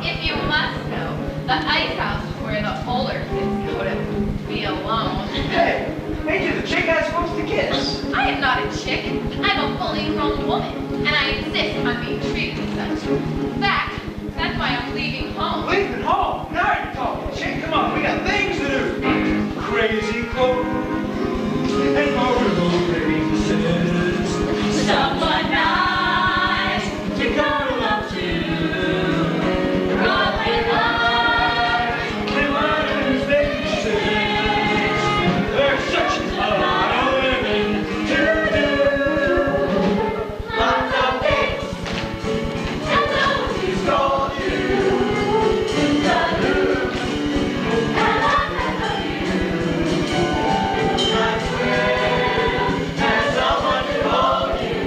S9: If you must know, the ice house is where the older kids go to be alone.
S6: Hey, ain't you the chick I was supposed to kiss?
S9: I am not a chick. I'm a fully grown woman, and I insist on being treated as such. In fact, that's why I'm leaving home.
S6: Leaving home? Now you're talking, chick. Come on, we got things to do. Crazy clothes and horrible races.
S2: Someone nice to cuddle up to. Broadway lights.
S6: And lions faces. There's such a lot of living to do.
S2: Lots of dates. And those who called you. The who. And what kind of you. I swear. There's someone to hold you.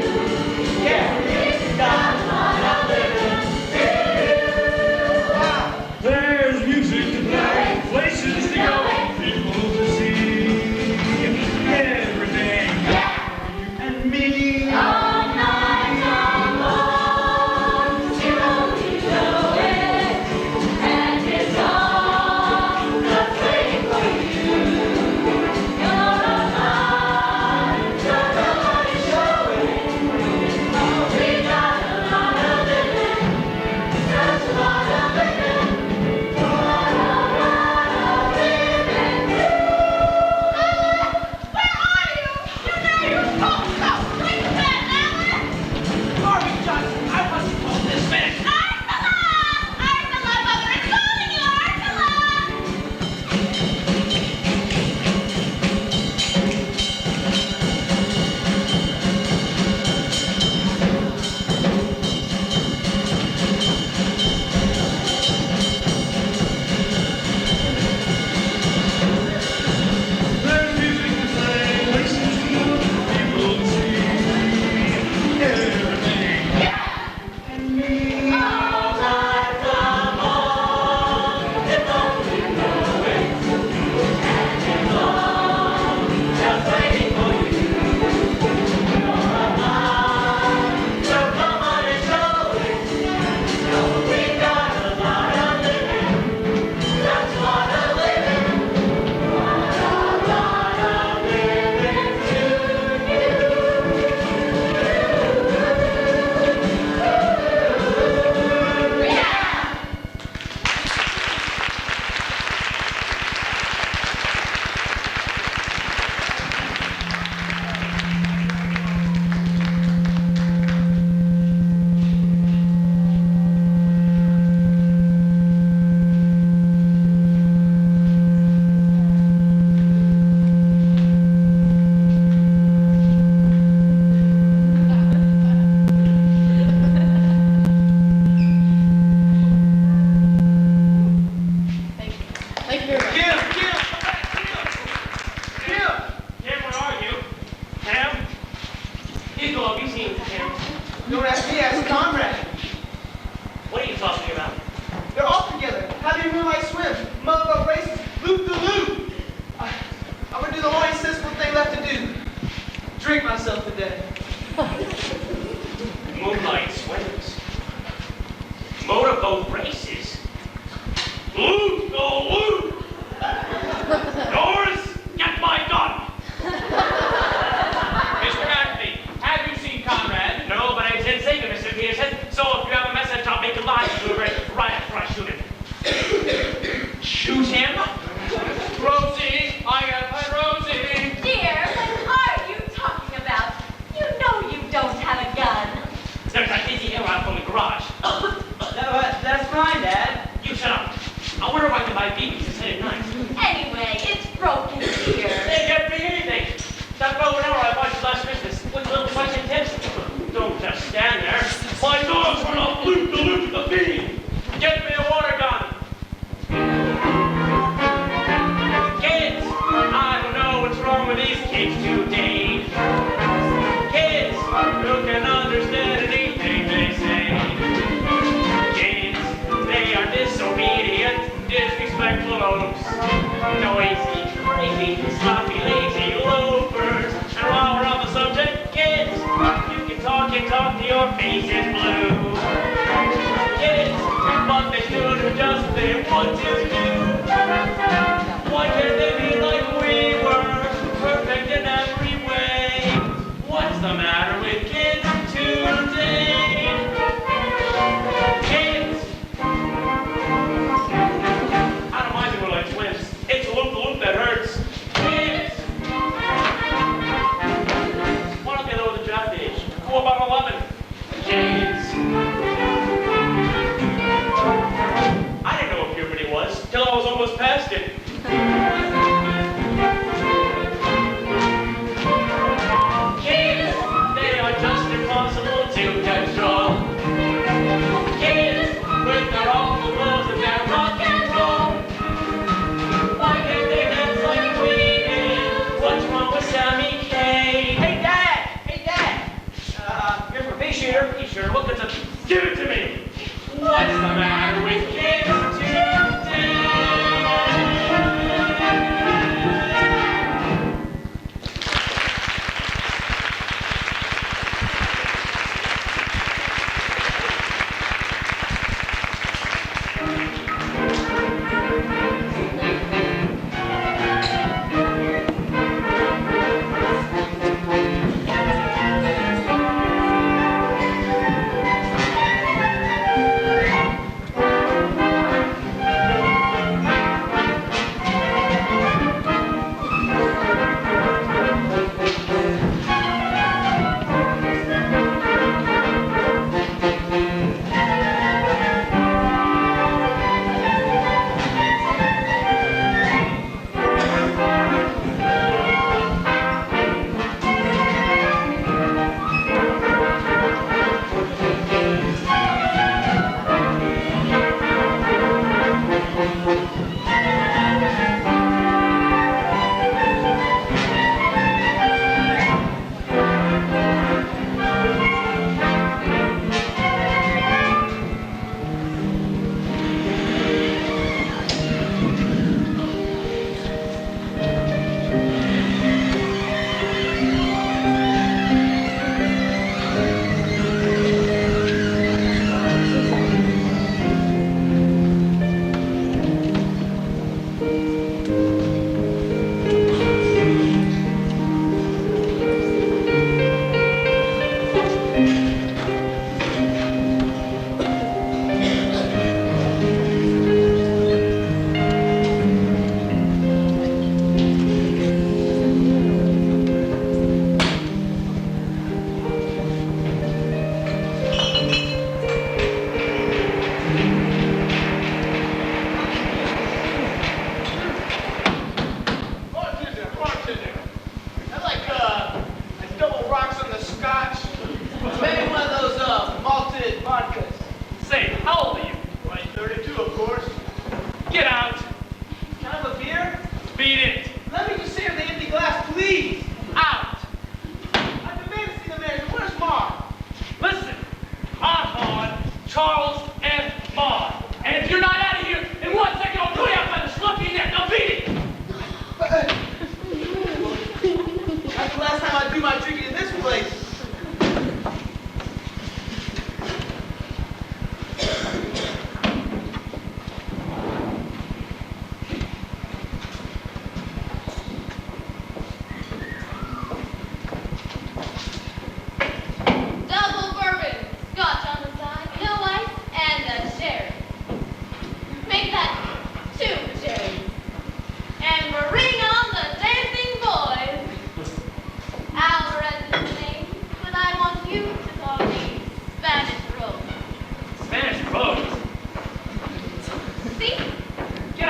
S2: Yeah, it's got a lot of living to do.
S6: There's music to play, places to go, people to see. Everything for you and me.
S2: All night long, you only know it, and it's all just waiting for you. You're alive, so come on and show it. We got a lot of living, such a lot of living, what a lot of living to do.
S7: Where are you? You know you're supposed to go. Bring that now.
S4: Harvey Johnson, I want you home this minute.
S3: Ursula! Ursula, Mother is calling you, Ursula!
S6: There's music to play, places to go, people to see. Everything and me.
S2: All night long, if only you know it, and it's all just waiting for you. You're alive, so come on and show it. We got a lot of living, such a lot of living, what a lot of living to do. Yeah!
S9: Thank you very much.
S6: Kim, come back, Kim!
S1: Kim, where are you? Kim? He's below. Be seen, Kim.
S4: Don't ask me, ask Conrad.
S1: What are you talking about?
S4: They're all together, having moonlight swim, motherfuck races, loop the loop. I'm gonna do the only sensible thing left to do. Drink myself to death.
S1: Moonlight swims. Motorboat races. Loop, go loop! Doris, get my gun!
S5: Mr. Acme, have you seen Conrad?
S1: No, but I did say to Mr. Peterson, so if you have a message, I'll make it live to him right after I shoot him. to buy BBs to say it nice.
S7: Anyway, it's broken here.
S1: They can't be anything. That bow and arrow I bought you last Christmas was a little twice intense. Don't just stand there. My dogs run off loop the loop the feed. Get me a water gun. Kids, I don't know what's wrong with these kids today. Kids who can understand anything they say. Kids, they are disobedient, disrespectful oafs, noisy, crazy, sloppy, lazy loafers. And while we're on the subject, kids, you can talk till your face is blue. Kids, but they still do just they want to do. Why can't they be like we were, perfect in every way? What's the matter with kids today? Kids! I don't mind if we're like twins. It's a loop-the-loop that hurts. Kids! Why don't they lower the draft age? Go about 11. Kids! I didn't know what puberty was till I was almost past it. Kids, they are just impossible to control. Kids, with their awful clothes and their rock and roll. Why can't they dance like we did? What's wrong with Sammy K? Hey, Dad! Hey, Dad! Here's my pea shooter. Pea shooter, what could you give it to me? What's the matter with kids today?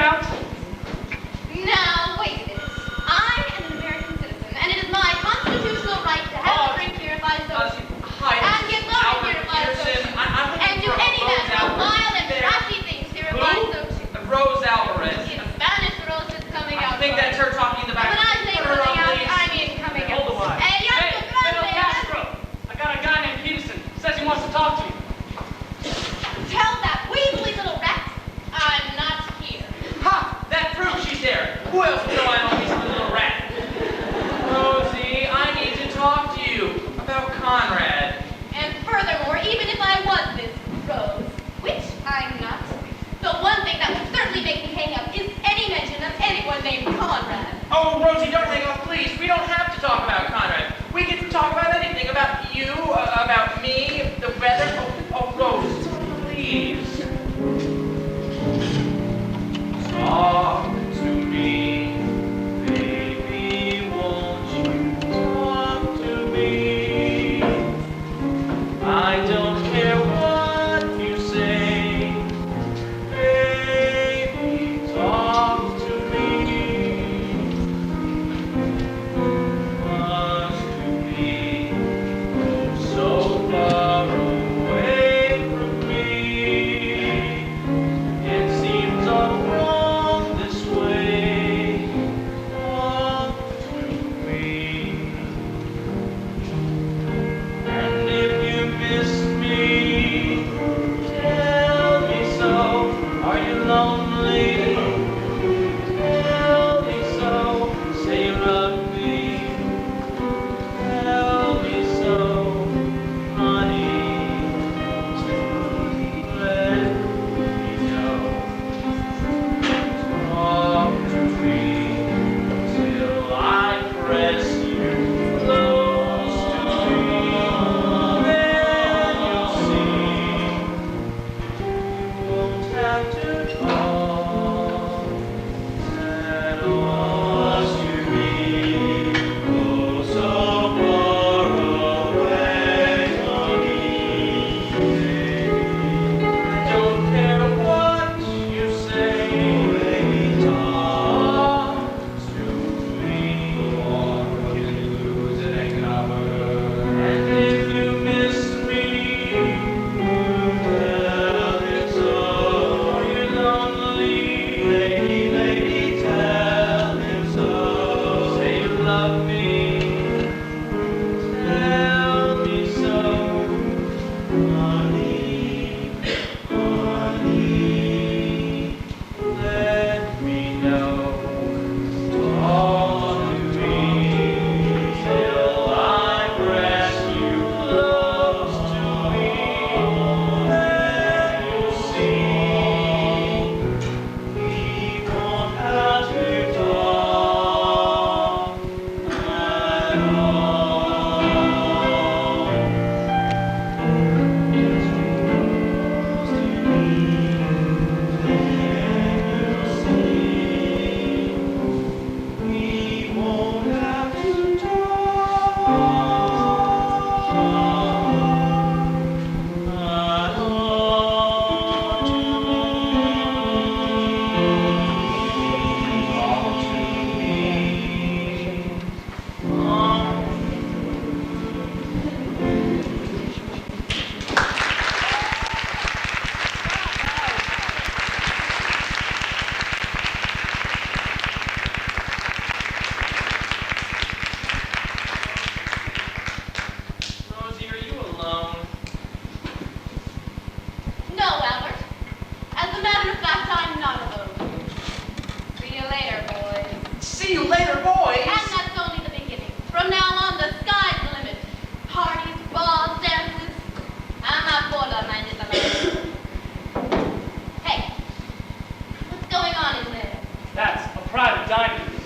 S1: out.
S9: Now, wait a minute. I am an American citizen, and it is my constitutional right to have a drink here if I so choose.
S1: Hi,
S9: And get loaded here if I so
S1: Peterson.
S9: choose.
S1: I'm looking
S9: And do
S1: for
S9: any
S1: Rose
S9: natural,
S1: Alvarez.
S9: wild, and
S1: There.
S9: crafty things here if I so choose.
S1: Rose Alvarez.
S9: In Spanish, Rose is coming out.
S1: I think that's her talking in the back.
S9: When I say
S1: Put her
S9: coming
S1: on,
S9: out,
S1: please.
S9: I mean coming out.
S1: Hold the line.
S9: Hey,
S5: Hey, Fidel
S9: grande.
S5: Castro! I got a guy named Peterson. Says he wants to talk to you.
S9: Tell that weaselly little rat I'm not here.
S1: Ha! That proves she's there. Who else would know I'm always a little rat? Rosie, I need to talk to you about Conrad.
S9: And furthermore, even if I was this Rose, which I'm not, the one thing that would certainly make me hang up is any mention of anyone named Conrad.
S1: Oh, Rosie, don't hang up, please. We don't have to talk about Conrad. We can talk about anything. About you, about me, the weather. Oh, Rose, please. Talk to me. Baby, won't you talk to me? I don't care what you say. Baby, talk to me. Must to be so far away from me. It seems all wrong this way. Talk to me. And if you miss me, tell me so. Are you lonely? Tell me so. Say you love me. Tell me so, honey. Let me know. Talk to me till I press you close to me. Then you'll see you won't have to talk at all to me. Oh, so far away, honey. I don't care what you say. Talk to me. And if you miss me, tell me so. Are you lonely? Lady, tell me so. Say you love me. Tell me so. Honey, honey, let me know. Talk to me till I press you close to me. Then you'll see we won't have to talk at all. Just close to me, then you'll see we won't have to talk at Rosie, are you alone?
S9: No, Albert. As a matter of fact, I'm not alone. See you later, boys.
S1: See you later, boys!
S9: And that's only the beginning. From now on, the sky's the limit. Parties, balls, dances. I'm not bored, my little man. Hey, what's going on in there?
S5: That's a private dining room.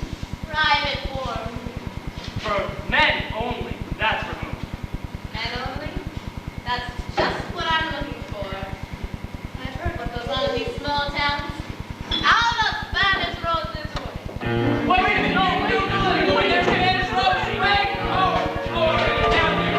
S9: Private form.
S5: For men only. That's for whom.
S9: Men only? That's just what I'm looking for. I've heard what goes on in these small towns. How the Spanish rolls this way.
S5: Wait a minute. No, what are you doing? Wait, there's Spanish Rosie. Wait. Oh, down there.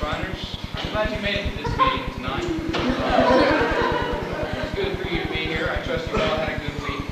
S5: Shriners. I'm glad you made it to this meeting tonight. It's good for you to be here. I trust you all had a good week.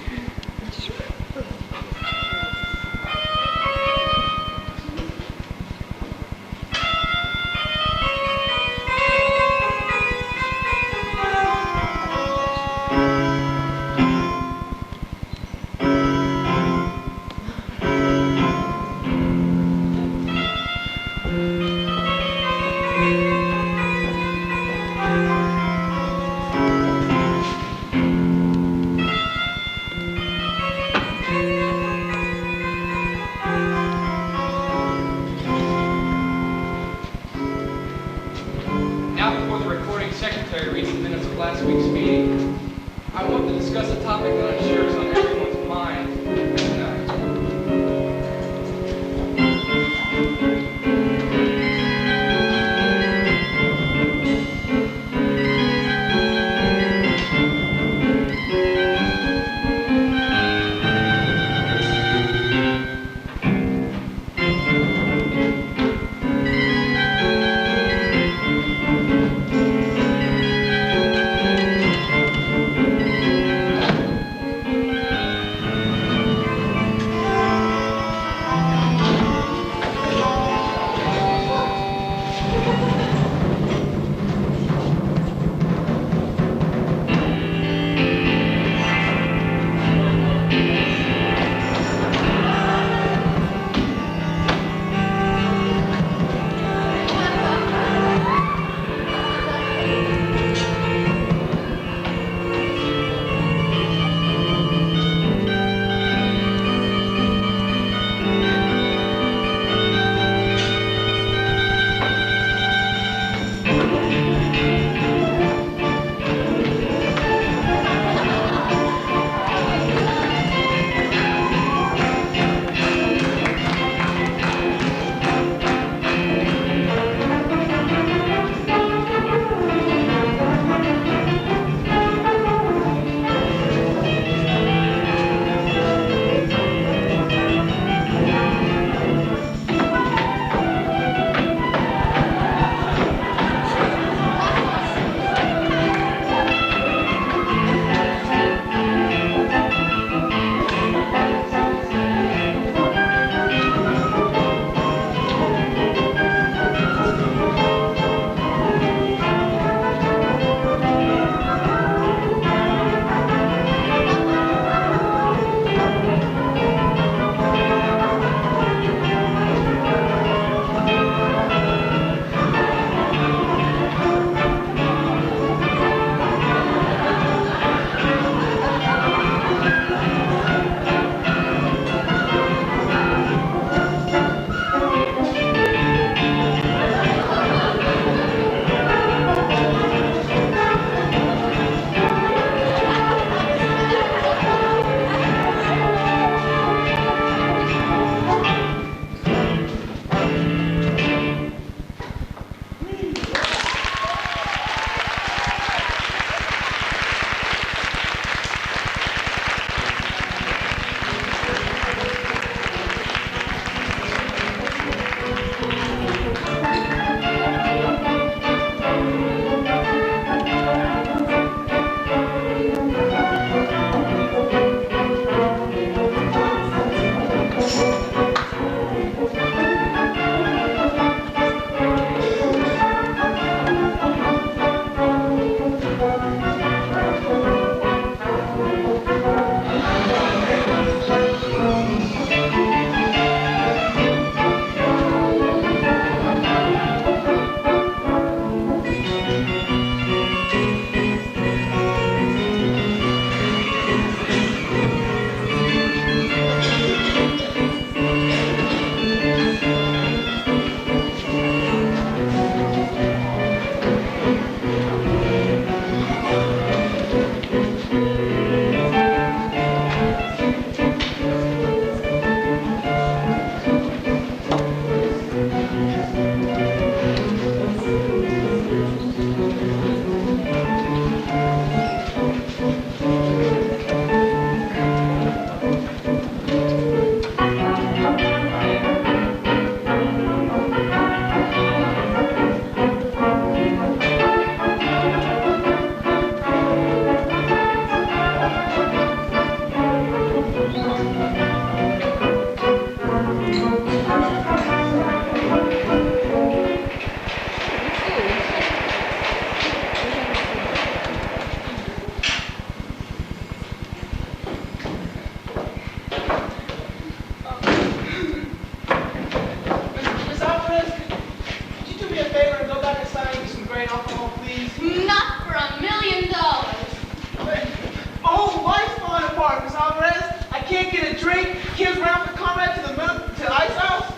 S4: can't get a drink. Kim's round for Conrad to Ice House.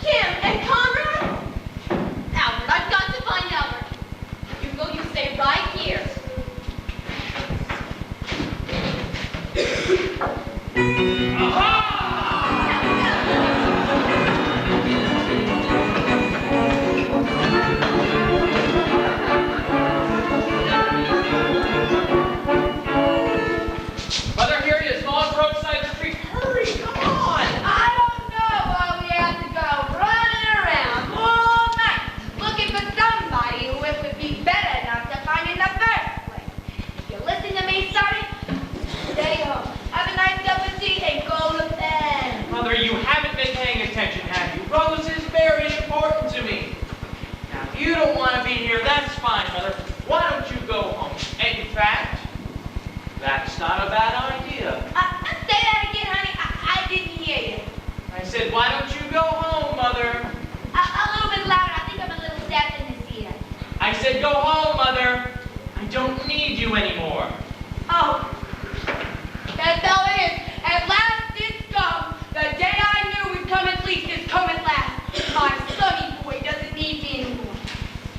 S7: Kim and Conrad?
S9: Albert, I've got to find Albert. Hugo, you stay right here.
S1: Mother, here he is, long roadside street. Hurry, come on.
S3: I don't know why we have to go running around all night looking for somebody who it would be better not to find in the first place. If you listen to me, Sonny, stay home. Have a nice cup of tea and go to bed.
S1: Mother, you haven't been paying attention, have you? Rose is very important to me. Now, if you don't want to be here, that's fine, Mother. Why don't you go home? In fact, that's not a bad idea.
S3: Say that again, honey. I didn't hear you.
S1: I said, why don't you go home, Mother?
S3: A little bit louder. I think I'm a little deaf in this ear.
S1: I said, go home, Mother. I don't need you anymore.
S3: Oh. That's all it is. At last it's come. The day I knew we'd come at least is come at last. My sonny boy doesn't need me anymore.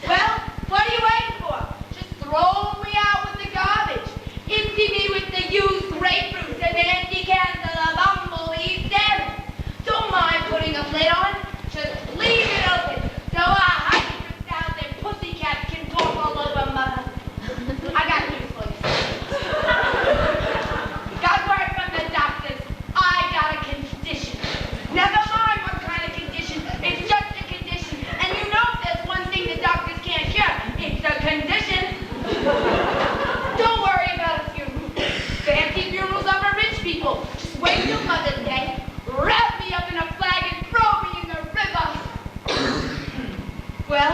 S3: Well, what are you waiting for? Just throw me out with the garbage. Empty me with the used grapefruits and the empty cans of the bumblebee salmon. Don't mind putting a lid on. Just leave it open so 100,000 pussycats can walk all over Mother. I got news for you. Got word from the doctors. I got a condition. Never mind what kind of condition. It's just a condition. And you know if there's one thing the doctors can't cure, it's a condition. Don't worry about a funeral. Fancy funerals are for rich people. Just wait till Mother's Day. Wrap me up in a flag and throw me in the river. Well,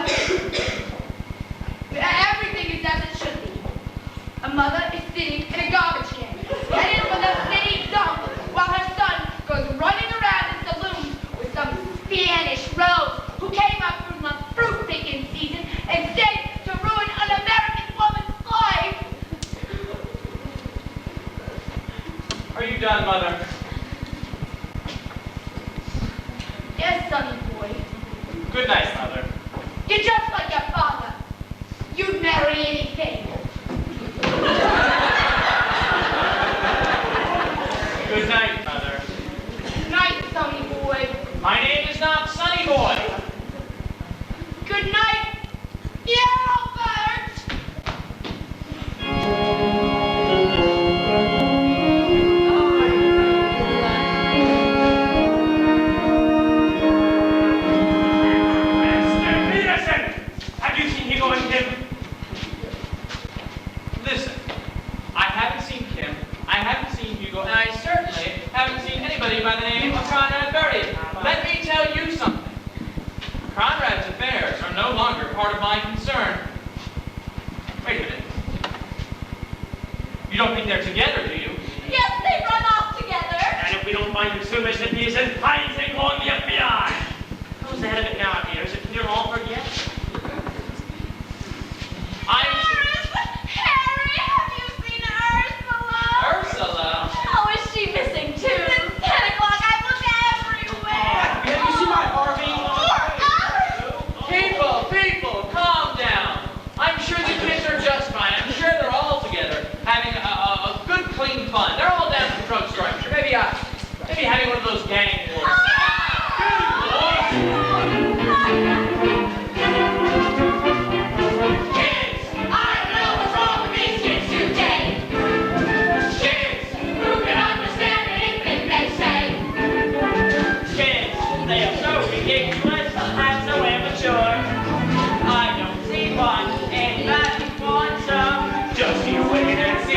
S3: everything is as it should be. A mother is sitting in a garbage can, headed for the city dump, while her son goes running around in saloons with some Spanish rose who came up from the fruit picking season and stayed to ruin an American woman's life.
S1: Are you done, Mother?
S3: Yes, sonny boy.
S1: Good night, Mother.
S3: You're just like your father. You'd marry anything.
S1: Good night, Mother.
S3: Night, sonny boy.
S1: My name is not Sonny Boy.
S3: Good night, Albert.
S1: Mr. Peterson! Have you seen Hugo and Kim? Listen, I haven't seen Kim, I haven't seen Hugo, and I certainly haven't seen anybody by the name of Conrad Birdie. Let me tell you something. Conrad's affairs are no longer part of my concern. Wait a minute. You don't think they're together, do you?
S3: Yes, they run off together.
S1: And if we don't find them soon, Mr. Peterson, I think on the FBI. Who's the head of it now, Peter? Is it Peter Alford yet?
S3: Harry, have you seen Ursula?
S1: Ursula?
S3: Oh, is she missing too? Since 10 o'clock, I've looked everywhere.
S4: Have you seen my RV?
S1: People, calm down. I'm sure the kids are just fine. I'm sure they're all together, having a good, clean fun. They're all down at the drugstore. I'm sure maybe having one of those gang wars. Kids,
S3: I don't know what's wrong with these kids today.
S1: kids,
S3: Who can understand anything they say?
S1: kids, they are so ridiculous and so immature. I don't see why anybody wants them. Just you wait and see.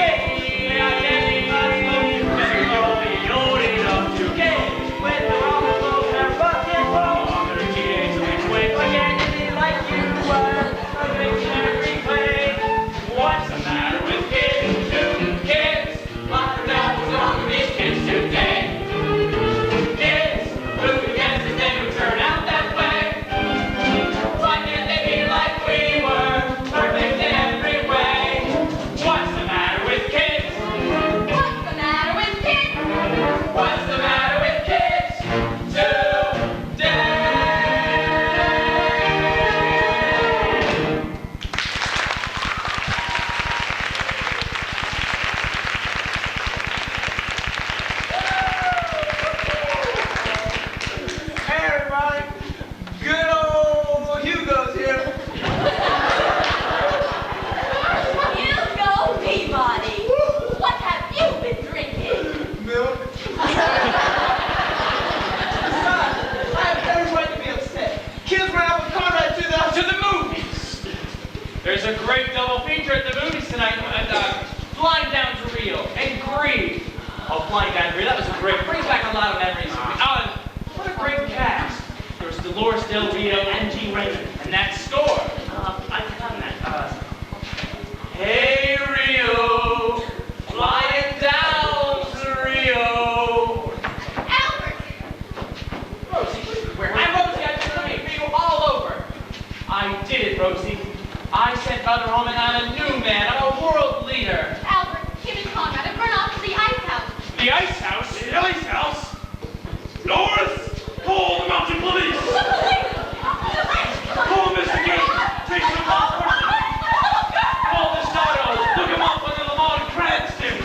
S1: Better be old enough to get flying down here. That was great. Brings back a lot of memories. Oh, and what a great cast. There was Dolores Del Rio and Gene Raymond. And that score. I've done that. Hey, Rio. Flying down to Rio.
S9: Albert!
S1: Rosie, where? Rosie, I've been looking for you all over. I did it, Rosie. I sent Mother home and I'm a new man. I'm a world leader.
S9: Albert, him and Conrad have run off to the ice house.
S1: The ice house? The ice house? North! Call the mountain police! Call Mr. King! Take some off horses! Call the Shadows! Look him up under the lawn Cranston!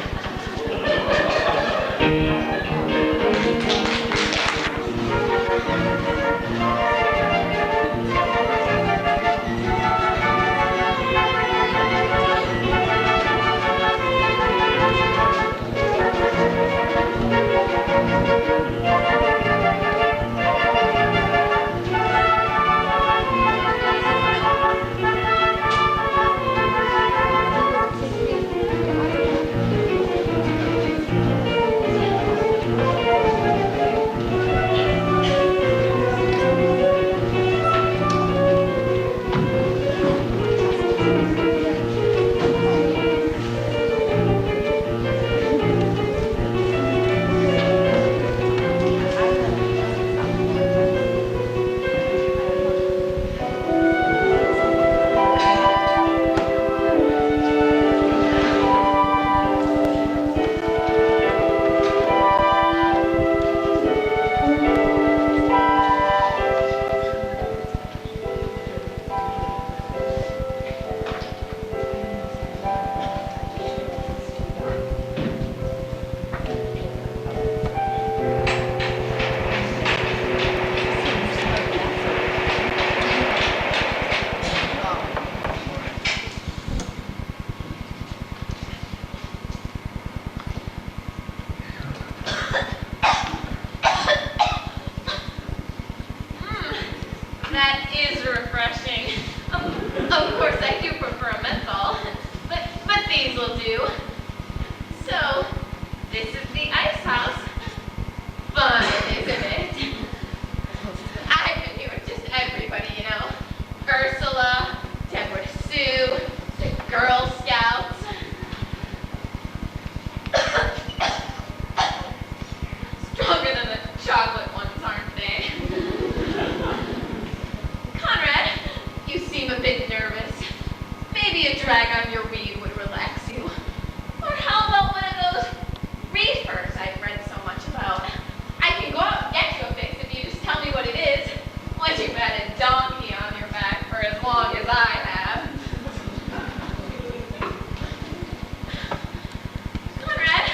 S9: That is refreshing. Of course, I do prefer a menthol, but these will do. So, this is the ice house. Fun, isn't it? I've been here with just everybody, you know. Ursula, Deborah Sue, the Girl Scouts. Stronger than the chocolate ones, aren't they? Conrad, you seem a bit nervous. Maybe a drag on your weed would relax you. Or how about one of those reefers I've read so much about? I can go out and get you a fix if you just tell me what it is. Once you've had a donkey on your back for as long as I have. Conrad,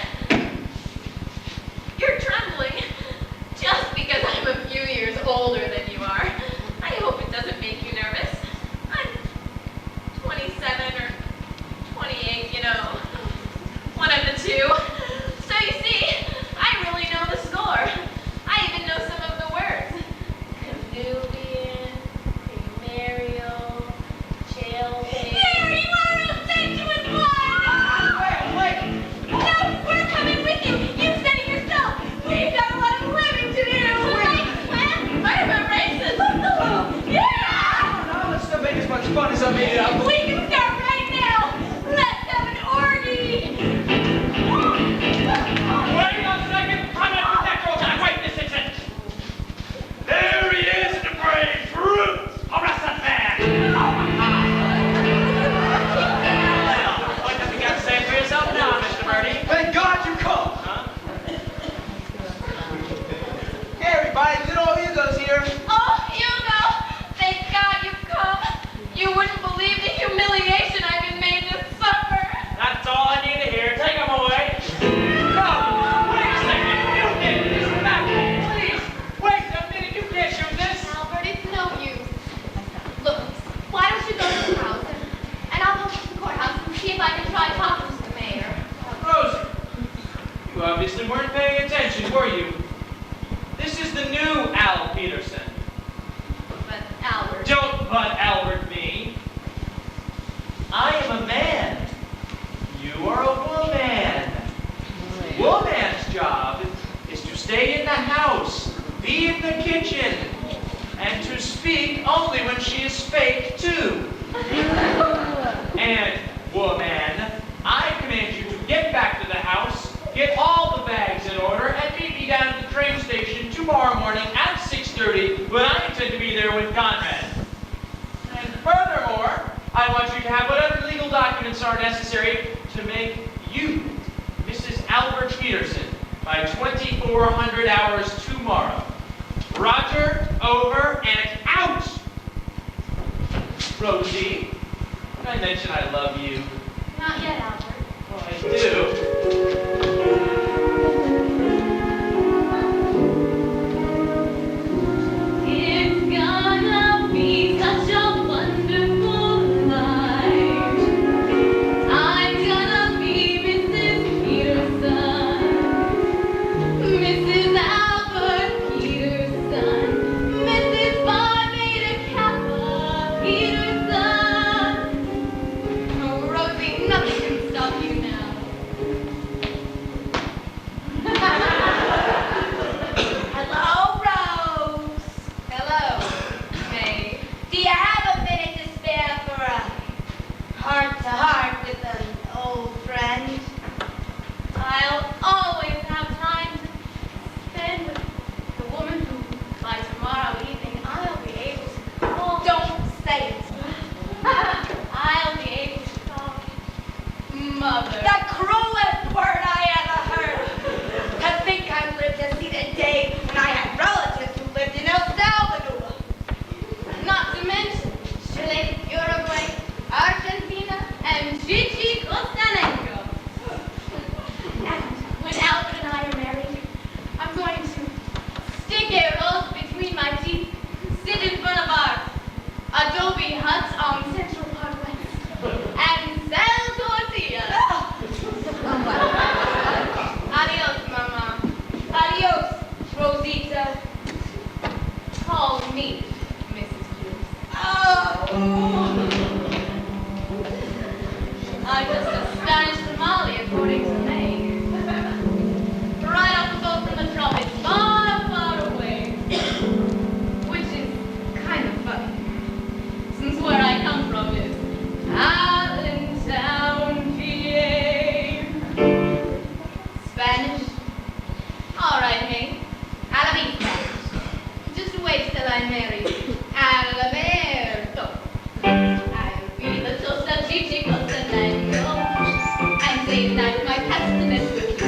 S9: you're trembling. Just because I'm a few years older than you are. I hope it doesn't make you nervous. I'm 27 or 28, you know. One of the two. So you see, I really know the score. I even know some of the words. Canubian, ephemeral, jailbait. Cary, you are a sensuous boy!
S4: Wait!
S9: No, we're coming with you. You said it yourself. We've got a lot of living to do. I'm a racist. Yeah!
S4: No, let's not make as much fun as I made it out.
S9: We can start right now. Let's have an orgy.
S1: Wait a second! I'm not with that girl time. Wait this instant! There he is, the brave brute! Arrest that man! Well, what have you got to say for yourself now, Mr. Birdie?
S4: Thank God you come!
S1: Huh?
S4: Hey everybody, little Hugo's here.
S9: Oh, Hugo, thank God you've come. You wouldn't believe the humiliation I've been made to suffer.
S1: That's all I need to hear. Take him away. No! Wait a second! You did this! Back! Please! Wait a minute! You can't shoot this!
S9: Albert, it's no use. Look, why don't you go to the house and I'll go to the courthouse and see if I can try talking to the mayor.
S1: Rosie, you obviously weren't paying attention, were you? This is the new Al Peterson.
S9: But Albert.
S1: Don't but Albert me. I am a man. You are a woman. Woman's job. be in the kitchen, and to speak only when she is fake too. And, woman, I command you to get back to the house, get all the bags in order, and meet me down at the train station tomorrow morning at 6:30 when I intend to be there with Conrad. And furthermore, I want you to have whatever legal documents are necessary to make you Mrs. Albert Peterson by 2400 hours tomorrow. Roger, over, and out! Rosie, did I mention I love you?
S9: Not yet, Albert.
S1: Well, I do.
S2: It's gonna be such a wonderful life. I'm gonna be Mrs. Peterson, Mrs. Albert Peterson, Mrs. Phi Beta Kappa Peterson.
S9: Oh, Rosie, nothing can stop you now.
S3: Hello, Rose.
S9: Hello, May.
S3: Do you have a minute to spare for a heart-to-heart with an old friend?
S9: I'll always have time to spend with the woman who, by tomorrow evening, I'll be able to call.
S3: Don't say it.
S9: I'll be able to call Mother.
S3: The cruelest word I ever heard. To think I lived to see the day when I had relatives who lived in El Salvador.
S9: Not to mention Chile, Uruguay, Argentina, and Gigi Costanenko. And when Albert and I are married, I'm going to stick a rose between my teeth, sit in front of our adobe huts on Central Park West, and sell tortillas. Adios, Mama. Adios, Rosita. Call me Mrs. Hughes. I'm just a Spanish Somali, according to May. Right off the boat from the tropics, far, far away. Which is kind of funny, since where I come from is Allentown, PA. Spanish? All right, May. I'll be Spanish. Just wait till I'm married. Alberto. I'll be the toaster Gigi Costanengo. And say that my testament with you.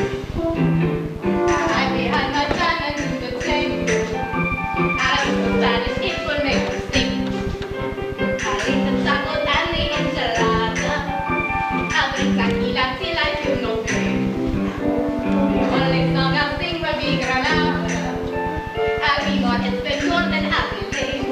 S9: I'm behind my fan and do the same. I'll use the Spanish, it will make me sing. I'll eat the tacos and the enchilada. I'll bring tequila till I feel no pain. The only song I'll sing will be Granada. I'll be more español than happy days.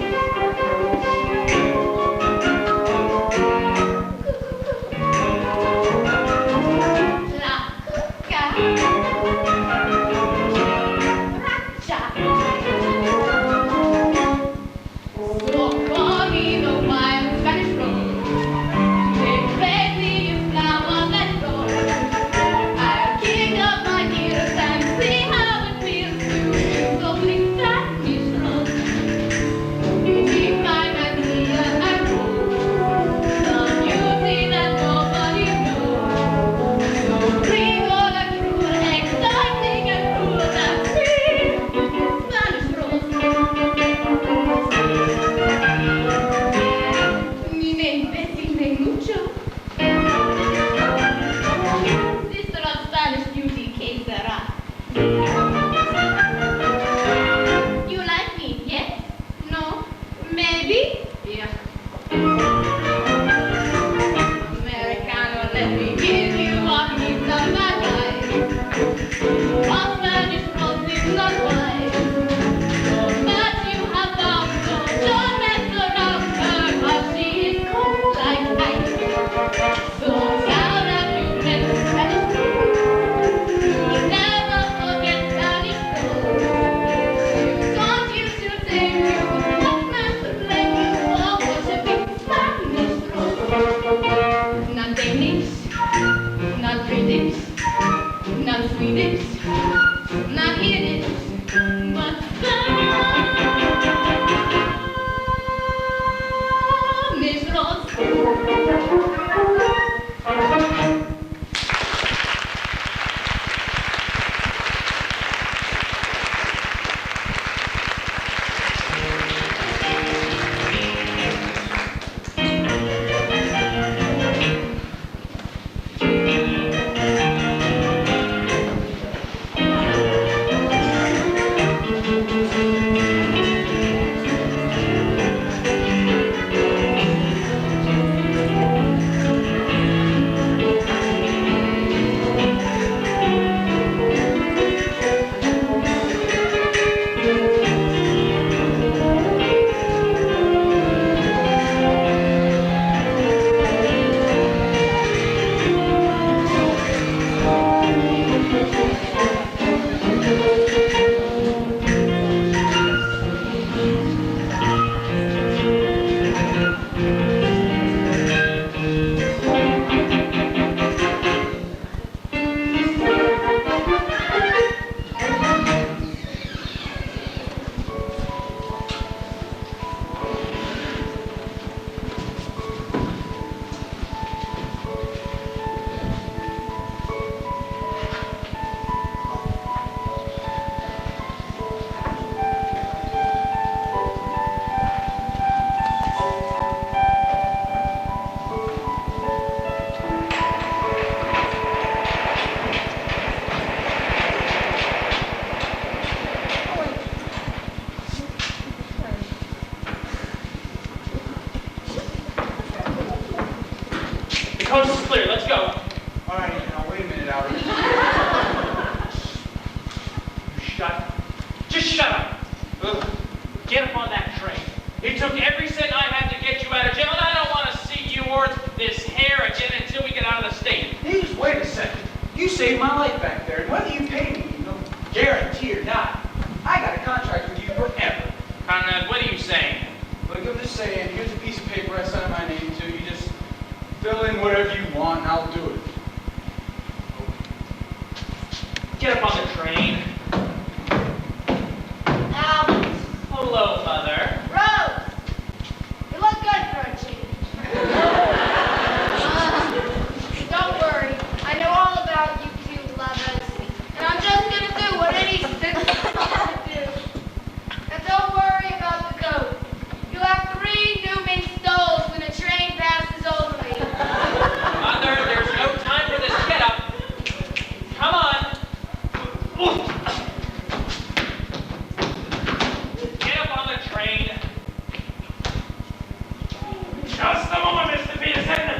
S1: Just shut up. Ugh. Get up on that train. It took every cent I had to get you out of jail, and I don't want to see you or this hair again until we get out of the state.
S4: Please, wait a second. You saved my life back there, and whether you pay me, guarantee or not, I got a contract with you forever.
S1: Conrad, what are you saying?
S4: Look, I'm just saying, here's a piece of paper I signed my name to. You just fill in whatever you want, and I'll do it.
S1: Get up on the train.
S2: Albert.
S1: Hello, Mother.
S2: Rose. You look good for a change. Don't worry. I know all about you two lovers. And I'm just going to do what any citizen ought to do. And don't worry about the goat. You have 3 Newman stoles when a train passes over me.
S1: Mother, there's no time for this. Get up. Come on. Get up on the train. Just a moment, Mr. Peterson.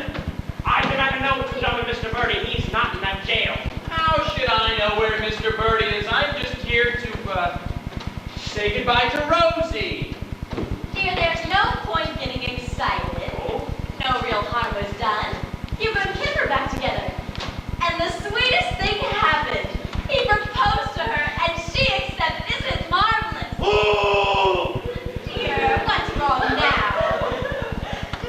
S1: I demand to know what you've done with Mr. Birdie. He's not in that jail. How should I know where Mr. Birdie is? I'm just here to, say goodbye to Rosie.
S3: Dear, there's no point getting excited.
S1: Oh?
S3: No real harm was done. Hugo and Kim are back together. And the sweetest thing happened. He proposed to her and she accepted. Isn't it marvelous?
S6: Oh!
S3: Dear, what's wrong now?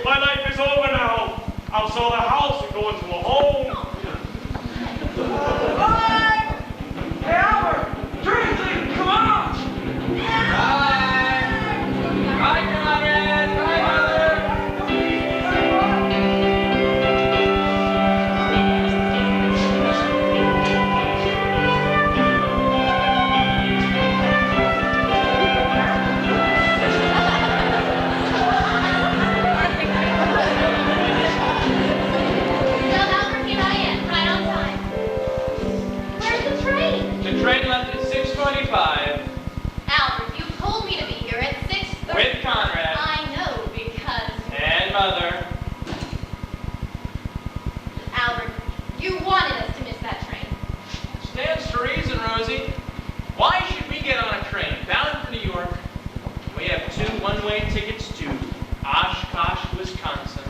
S6: My life is over now. I'll sell the house and go into a home.
S4: Hey, Albert! Train's leaving, come on!
S5: Bye. Bye, Conrad. Bye, Mother.
S2: Well, Albert, here I am, right on time. Where's the train?
S1: The train left at 6:25
S2: Albert, you told me to be here at 6:30.
S1: with Conrad
S2: I know, because...
S1: and Mother.
S2: Albert, you wanted us to miss that train.
S1: Stands to reason, Rosie. Why should we get on a train bound for New York? We have 2 one-way tickets to Oshkosh, Wisconsin.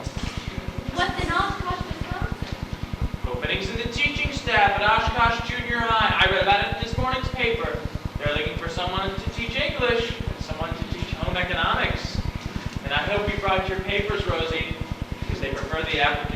S2: What's in Oshkosh, Wisconsin?
S1: Openings in the teaching staff at Oshkosh Junior High. I read about it in this morning's paper. They're looking for someone to teach English and someone to teach home economics. And I hope you brought your papers, Rosie, because they prefer the applicant